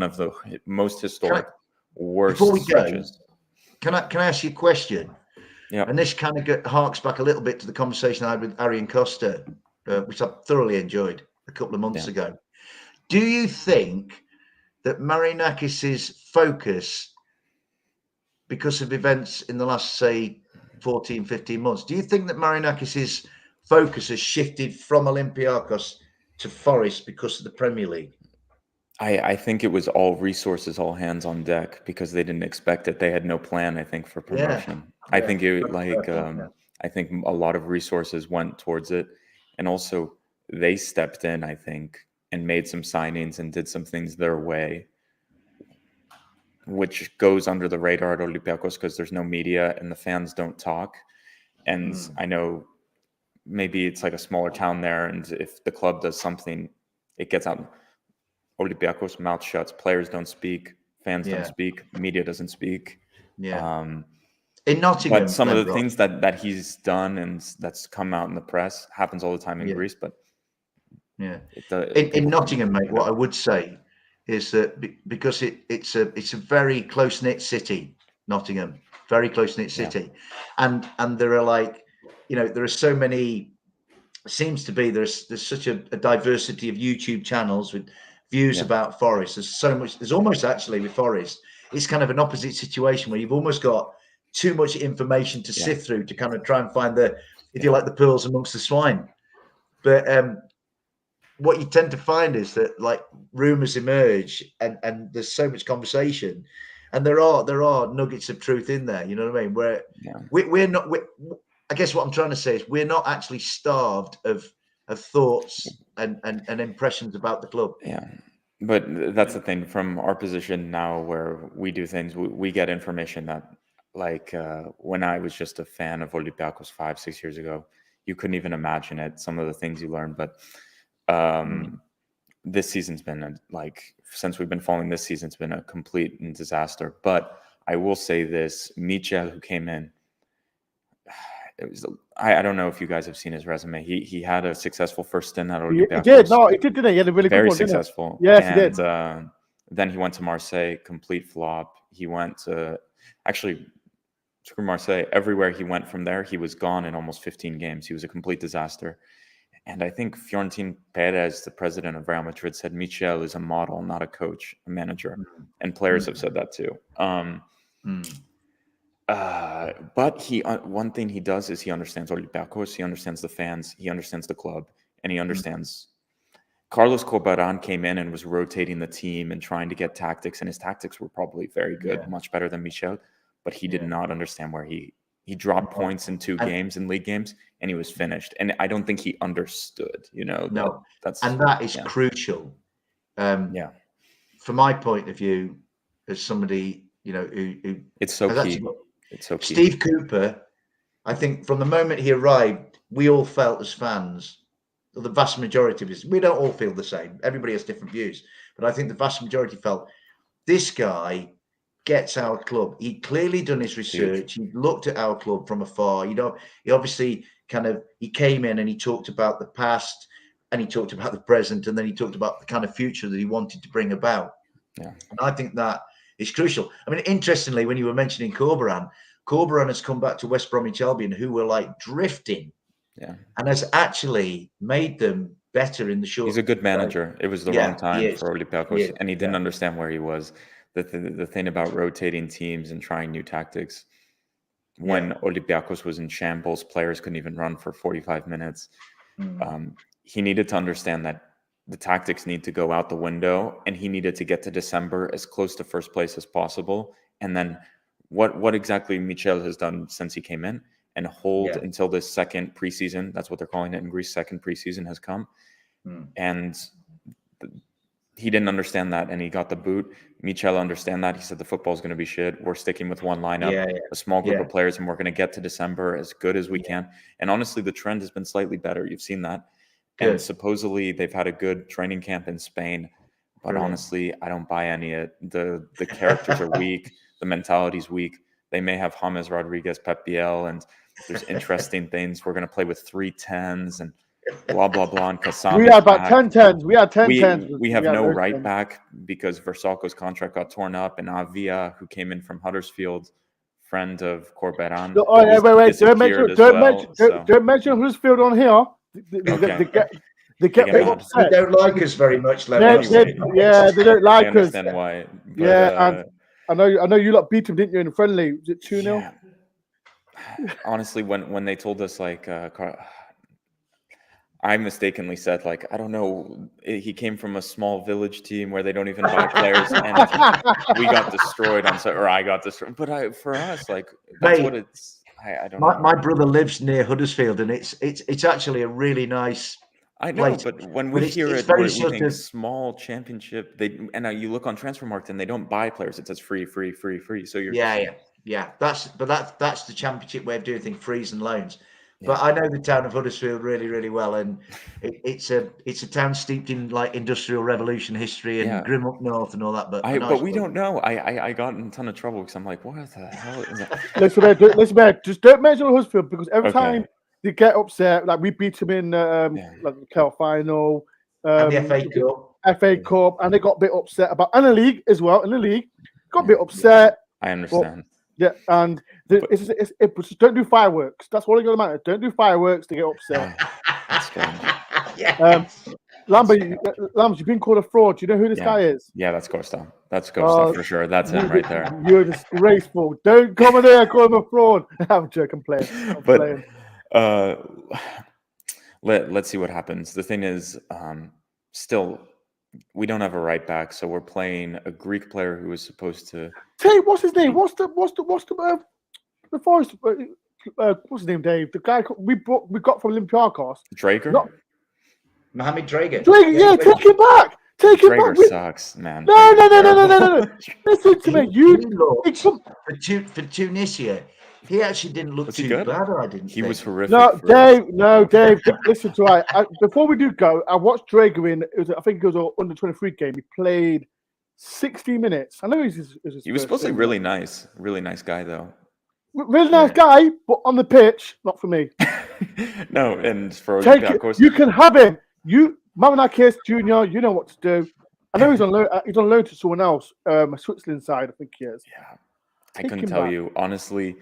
of the most historic, worst stretches. Can I ask you a question? Yeah. And this kind of harks back a little bit to the conversation I had with Arian Costa, which I thoroughly enjoyed a couple of months ago. Do you think that Marinakis' focus, because of events in the last, say, 14, 15 months, do you think that Marinakis' focus has shifted from Olympiacos to Forest because of the Premier League? I think it was all resources, all hands on deck, because they didn't expect it. They had no plan, I think, for promotion. I think I think a lot of resources went towards it. And also they stepped in, I think, and made some signings and did some things their way, which goes under the radar at Olympiacos because there's no media and the fans don't talk. And I know maybe it's like a smaller town there, and if the club does something, it gets out. Olympiacos, mouth shuts, players don't speak, fans don't speak, media doesn't speak. In Nottingham, but some of the things that he's done and that's come out in the press happens all the time in Greece. But in Nottingham, mate, what I would say is that because it's a very close knit city, Nottingham, very close knit city, and there are there are so many. Seems to be there's such a diversity of YouTube channels with views about Forest. There's so much. There's almost actually with Forest, it's kind of an opposite situation where you've almost got too much information to sift through to kind of try and find the, if you like, the pearls amongst the swine. But what you tend to find is that rumors emerge and there's so much conversation, and there are nuggets of truth in there. You know what I mean? Where we're not. I guess what I'm trying to say is we're not actually starved of thoughts and impressions about the club. Yeah, but that's the thing. From our position now, where we do things, we get information that, when I was just a fan of Olympiacos 5-6 years ago, you couldn't even imagine it. Some of the things you learned, but this season's been since we've been following this season, it's been a complete disaster. But I will say this: Michel, who came in. I don't know if you guys have seen his resume. He had a successful first stint at Olympiacos. He did. No, he did, didn't he? He had a really very good one, successful. Yes, and, he did. Then he went to Marseille, complete flop. He went to screw Marseille. Everywhere he went from there, he was gone in almost 15 games. He was a complete disaster. And I think Florentino Perez, the president of Real Madrid, said Michel is a model, not a coach, a manager. And players have said that too. But one thing he does is he understands Olympiacos, he understands the fans, he understands the club, and he understands. Carlos Corberán came in and was rotating the team and trying to get tactics, and his tactics were probably very good, much better than Michel, but he did not understand where he dropped points in 2 games, in league games, and he was finished. And I don't think he understood, that is crucial. From my point of view, as somebody, who it's so key. It's so key. Steve Cooper, I think from the moment he arrived, we all felt as fans, the vast majority of us, we don't all feel the same. Everybody has different views. But I think the vast majority felt this guy gets our club. He'd clearly done his research. He looked at our club from afar. He obviously he came in and he talked about the past and he talked about the present and then he talked about the kind of future that he wanted to bring about. Yeah. And I think that is crucial. I mean, interestingly, when you were mentioning Corberan has come back to West Bromwich Albion, who were like drifting, and has actually made them better in the short. He's a good manager. It was the wrong time for Olympiacos, and he didn't understand where he was. The thing about rotating teams and trying new tactics. When Olympiacos was in shambles, players couldn't even run for 45 minutes. He needed to understand that the tactics need to go out the window, and he needed to get to December as close to first place as possible. And then what exactly Michel has done since he came in, and hold until this second preseason, that's what they're calling it in Greece, second preseason has come. And he didn't understand that, and he got the boot. Michel understand that. He said the football is going to be shit. We're sticking with one lineup, a small group of players, and we're going to get to December as good as we can. And honestly, the trend has been slightly better. You've seen that. And supposedly they've had a good training camp in Spain. But honestly, I don't buy any of it. The characters are weak. The mentality's weak. They may have James Rodriguez, Pep Biel, and there's interesting things. We're going to play with 3 10s and blah, blah, blah. And Kassam we had about 10 10s. We had 10 10s. We have no right back because Versalco's contract got torn up. And Avia, who came in from Huddersfield, friend of Corberan. Wait. Don't mention Huddersfield on here. They get a bit upset. They don't like us very much, they don't like us. I understand why. But, and I know you lot beat them, didn't you, in the friendly? Was it 2-0? Yeah. Honestly, when they told us, like, I mistakenly said, like, I don't know, he came from a small village team where they don't even buy players, and we got destroyed or I got destroyed. But for us, like, that's what it's. I don't know. My brother lives near Huddersfield, and it's actually a really nice. I know, place. But when we hear it, we think small championship. And you look on Transfermarkt and they don't buy players. It says free. So you're That's the championship way of doing things, frees and loans. But I know the town of Huddersfield really, really well, and it's a town steeped in like industrial revolution history and Grim up north and all that. But we don't know. I got in a ton of trouble because I'm like, what the hell is that? Listen, man, just don't mention Huddersfield because every time they get upset, like we beat them in like the Cup final, and the FA Cup, and they got a bit upset about, and the league as well. In the league, got a bit upset. I understand. And it's don't do fireworks. That's all it got to matter. Don't do fireworks to get upset. That's strange. Lambs, you've been called a fraud. Do you know who this guy is? Yeah, that's Costa. That's Costa for sure. That's him right there. You're disgraceful. Don't come in there and call him a fraud. I'm joking, playing. Let's see what happens. The thing is, still, we don't have a right back, so we're playing a Greek player who is supposed to. Hey, what's his name? What's the Forest? What's his name, Dave? The guy we got from Olympiacos. Drager. Mohamed Drager. Take him back. Drager sucks, man. No. Listen to me. For Tunisia. He actually didn't look too bad, I didn't think. He was horrific. No, Dave. Listen to me. Before we do go, I watched Drager in. I think it was an under 23 game. He played 60 minutes. I know he was supposed to be really nice guy though. Really nice guy, but on the pitch, not for me. No, and for of course, you can have him. Marinakis Junior, you know what to do. I know he's on loan. He's on loan to someone else, a Switzerland side, I think he is. Yeah, I couldn't tell you honestly.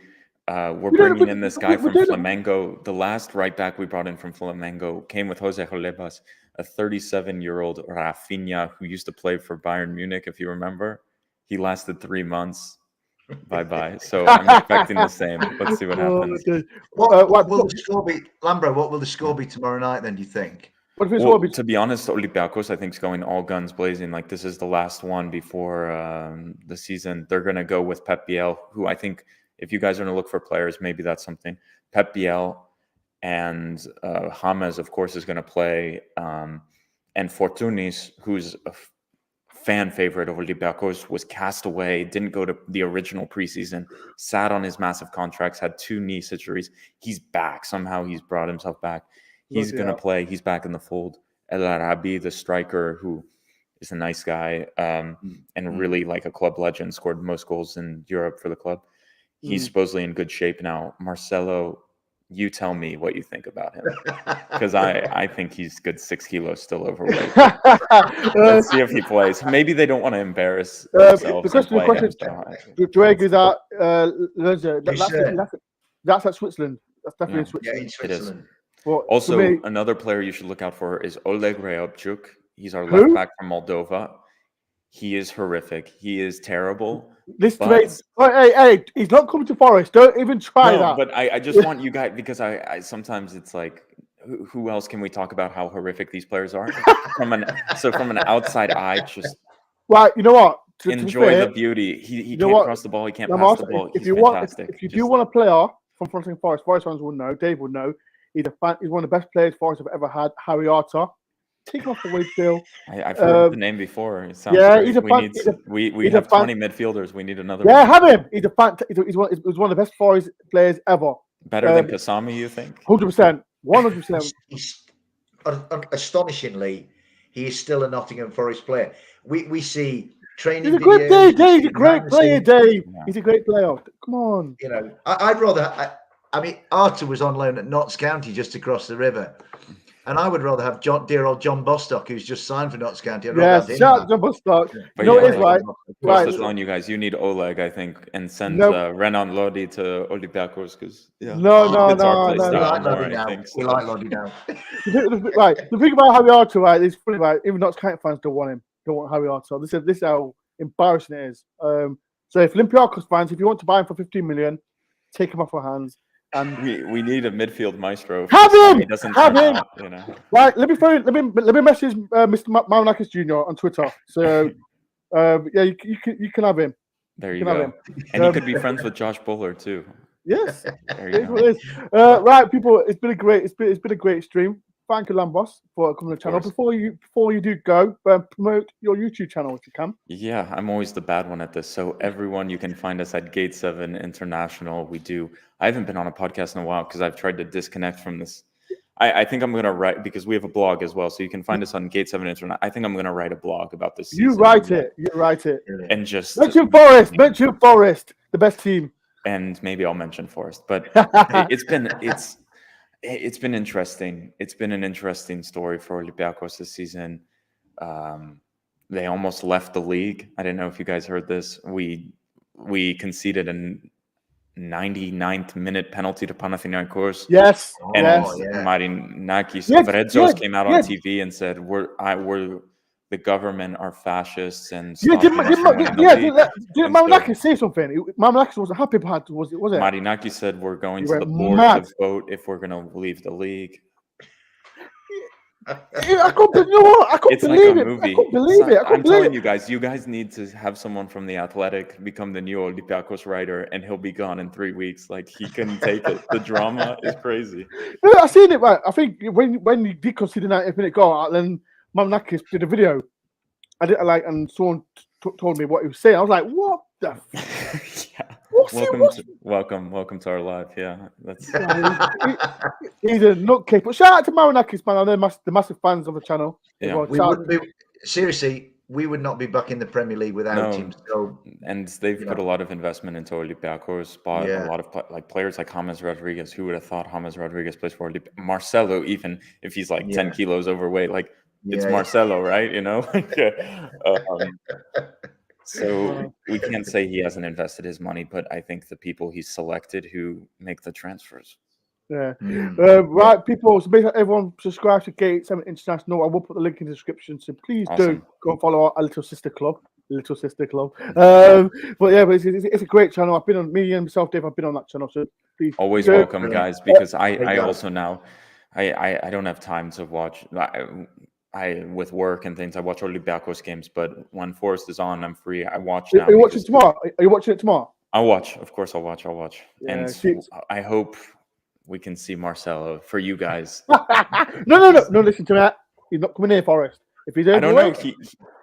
We're bringing in this guy from Flamengo. The last right back we brought in from Flamengo came with Jose Jolebas, a 37-year-old Rafinha who used to play for Bayern Munich, if you remember. He lasted 3 months. Bye-bye. So I'm expecting the same. Let's see what happens. What will the score be? Lambro, what will the score be tomorrow night then, do you think? To be honest, Olympiacos, I think, is going all guns blazing. Like, this is the last one before the season. They're going to go with Pep Biel, who I think, if you guys are going to look for players, maybe that's something. Pep Biel and James, of course, is going to play. And Fortunis, who's a fan favorite of Olympiacos, was cast away, didn't go to the original preseason, sat on his massive contracts, had 2 knee surgeries. He's back. Somehow he's brought himself back. He's going to play. He's back in the fold. El Arabi, the striker, who is a nice guy, and really like a club legend. Scored most goals in Europe for the club. He's supposedly in good shape now. Marcelo, you tell me what you think about him, because I think he's good 6 kilos still overweight. Let's see if he plays. Maybe they don't want to embarrass themselves. The question is, Drake is at that's at Switzerland. That's definitely in Switzerland. Yeah, in Switzerland. Well, Also, another player you should look out for is Oleg Reobchuk. He's our left back from Moldova. He is horrific. He is terrible. Hey, he's not coming to Forest. Don't even try that. But I just want you guys, because I sometimes it's like, who else can we talk about how horrific these players are? from an outside eye, just right. You know what? Enjoy the beauty. He can't cross the ball. He can't pass the ball. He's fantastic. If you do want a player from Nottingham Forest, Forest fans will know. Dave will know. He's one of the best players Forest have ever had. Harry Arter. Take off the wage bill. I've heard the name before. It sounds great. We have 20 midfielders. We need another. Yeah, have him. He's one of the best Forest players ever. Better than Kasami, you think? 100%. 100%. Astonishingly, he is still a Nottingham Forest player. We see training. He's a great player, Dave. He's a great player, Dave. Yeah. He's a great player. Come on. You know, I'd rather. I mean, Arter was on loan at Notts County just across the river. And I would rather have dear old John Bostock, who's just signed for Notts County. Yes, shout out John Bostock. But no, it is right. On you guys, you need Oleg, I think, and send Renan Lodi to Olympiacos because no. We like Lodi now. Right, the thing about Harry Arter, right, is funny, right? Even Notts County fans don't want him. Don't want Harry Arter. This is how embarrassing it is. So if Olympiacos fans, if you want to buy him for 15 million, take him off our hands. And we need a midfield maestro. Have him. Have him. Out, you know. Right. Let me message Mr. Marinakis Jr. on Twitter. So yeah, you can have him. There you go. And he could be friends with Josh Buller too. Yes. There you go. Right, people. It's been a great stream. Thank you, Lambos, for coming to the channel. Before you do go, promote your YouTube channel if you can. Yeah, I'm always the bad one at this. So everyone, you can find us at Gate 7 International. I haven't been on a podcast in a while because I've tried to disconnect from this. I think I'm going to write, because we have a blog as well. So you can find us on Gate 7 International. I think I'm going to write a blog about this season. You write it. And just mention Forest, the best team. And maybe I'll mention Forest. But it's been interesting. It's been an interesting story for Olympiacos this season. They almost left the league. I didn't know if you guys heard this. We conceded a 99th minute penalty to Panathinaikos. Yes. And Marinakis Vredzos came out on TV and said, "We're the government are fascists and didn't Marinakis say something? Marinakis wasn't happy about it, was it? Marinakis said we're going to the board to vote if we're going to leave the league. I couldn't believe it. I'm telling you guys need to have someone from The Athletic become the new Olympiacos writer, and he'll be gone in 3 weeks. Like, he couldn't take it. The drama is crazy. No, I seen it. Right, I think when you did consider 90-minute goal, then Marinakis did a video. I didn't and someone told me what he was saying. I was like, "What the?" Welcome to our live. Yeah, that's he's a nutcase. But shout out to Marinakis, man. I know the massive fans of the channel. Yeah, we would not be back in the Premier League without him. So, and they've put a lot of investment into Olympiacos. Bought a lot of players like James Rodriguez. Who would have thought James Rodriguez plays for Marcelo? Even if he's 10 kilos overweight, it's Marcelo, right? You know. So we can't say he hasn't invested his money, but I think the people he's selected who make the transfers. Yeah. Right, people. So basically, everyone subscribe to Gate 7 International. I will put the link in the description. So please do go and follow our little sister club. But it's a great channel. I've been on, me and myself, Dave, I've been on that channel. So please always welcome, guys, because I also now I don't have time to watch. I with work and things, I watch Olympiacos games, but when Forest is on, I'm free. I watch now. Are you watching tomorrow? Are you watching it tomorrow? I'll watch. Of course, I'll watch. Yeah, and I hope we can see Marcelo for you guys. No. Listen to that. He's not coming here, Forest. If he's I don't know.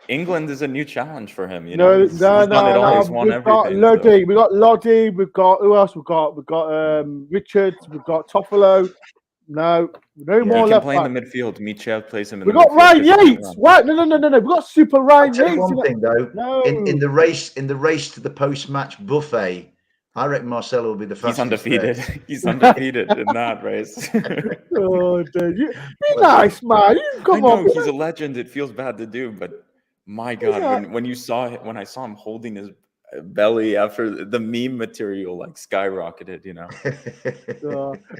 England is a new challenge for him. No. He's won We've got Lodi. We've got Lodi. We've got who else? We've got Richards. We've got Toffolo. No He more can left play in back. the midfield. Michel plays him in We the got midfield. Ryan 'cause he can Yates. run. Right? No. We got Super Ryan I'll tell you Yates. one thing though. No. In the race to the post-match buffet, I reckon Marcelo will be the He's fastest. there. undefeated. He's undefeated in that race. Oh, dude. Be nice, man. You come I on. know he's a legend. It feels bad to do, but my God, Yeah. when I saw him holding his belly after the meme material like skyrocketed, you know.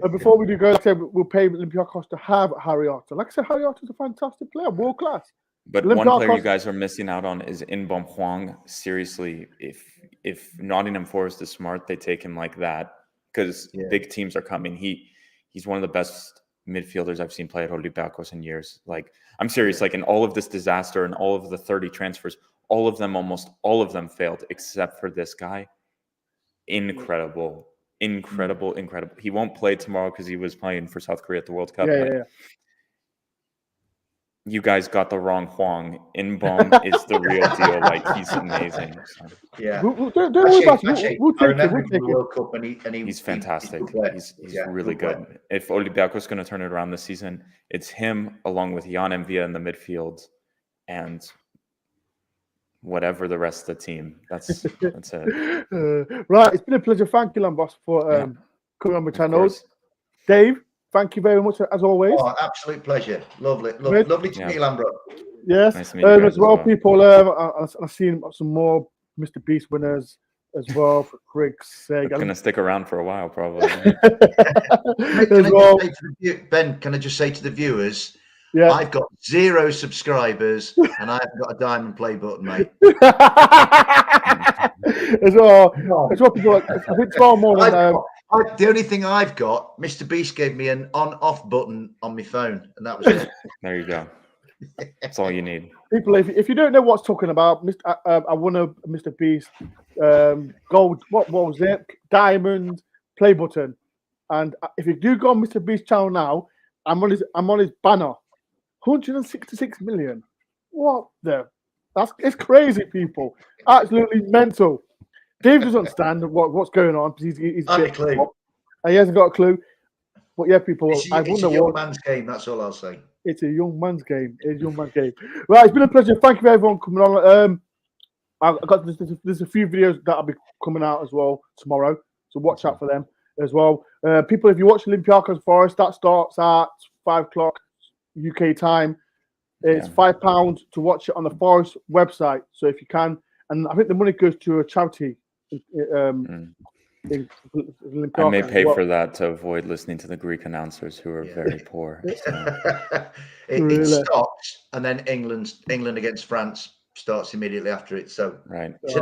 And before we do go, like I said, we'll pay Olympiacos to have Harry Arter. Like I said, Harry Arter is a fantastic player, world class. But one player you Olympiacos- guys are missing out on is Inbom Huang. Seriously, if Nottingham Forest is smart, they take him like that because big teams are coming. He's one of the best midfielders I've seen play at Olympiacos in years. Like, I'm serious. Like, in all of this disaster and all of the 30 transfers, almost all of them failed except for this guy. Incredible. He won't play tomorrow because he was playing for South Korea at the World Cup. Yeah. You guys got the wrong Huang. Inbom is the real deal. Like, he's amazing. So. Yeah. Don't worry about it. We'll I take remember it. him in the World Cup, and he's fantastic. He's Yeah, really good. If Olympiacos is going to turn it around this season, it's him along with Jan Envia in the midfield and whatever the rest of the team. That's it. Right. It's been a pleasure. Thank you, Lambos, for coming on my channel. Dave, thank you very much as always. Oh, absolute pleasure. Lovely to meet you, Lambro. Yes. Nice to meet you guys as well, people. I've seen some more MrBeast winners as well, for Crick's sake. I'm going to stick around for a while, probably. Ben, can I just say to the viewers, yeah. I've got 0 subscribers and I haven't got a diamond play button, mate. As well, people like, I think 12 more than the only thing I've got, MrBeast gave me an on-off button on my phone, and that was it. There you go. That's all you need. People, if you don't know what's talking about, I won a MrBeast gold. What was it? Diamond play button. And if you do go on MrBeast channel now, I'm on his banner. 166 million. What the? It's crazy, people. Absolutely mental. Dave doesn't understand what's going on because he's a clue. He hasn't got a clue. But yeah, people, it's a young man's game. That's all I'll say. It's a young man's game. It's a young man's game. Right, it's been a pleasure. Thank you for everyone coming on. There's a few videos that'll be coming out as well tomorrow, so watch out for them as well. People, if you watch Olympiacos Forest, that starts at 5 o'clock UK time. It's £5 to watch it on the Forest website. So if you can, and I think the money goes to a charity. I may pay for that to avoid listening to the Greek announcers who are very poor. So. It stops, and then England against France starts immediately after it. So it's a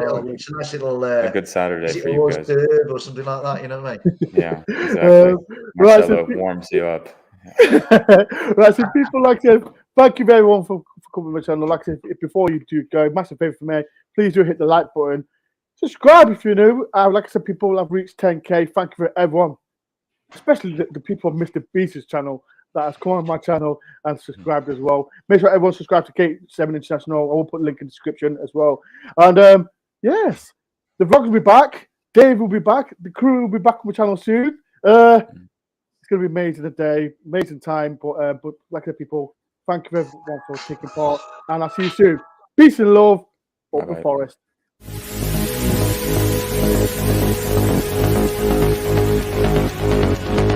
nice little a good Saturday for you guys, or something like that. You know what I mean? Yeah, exactly. Marcelo warms you up. Right, so people, like I said, thank you everyone for coming to my channel. Like I said, before you do go, massive favor for me, please do hit the like button. Subscribe if you're new. Like I said, people have reached 10k. Thank you for everyone, especially the people of MrBeast's channel that has come on my channel and subscribed as well. Make sure everyone subscribe to K7 International. I will put a link in the description as well. And yes, the vlog will be back. Dave will be back. The crew will be back on my channel soon. It's going to be amazing today, amazing time. But like I said, people, thank you everyone for taking part, and I'll see you soon. Peace and love, Forest.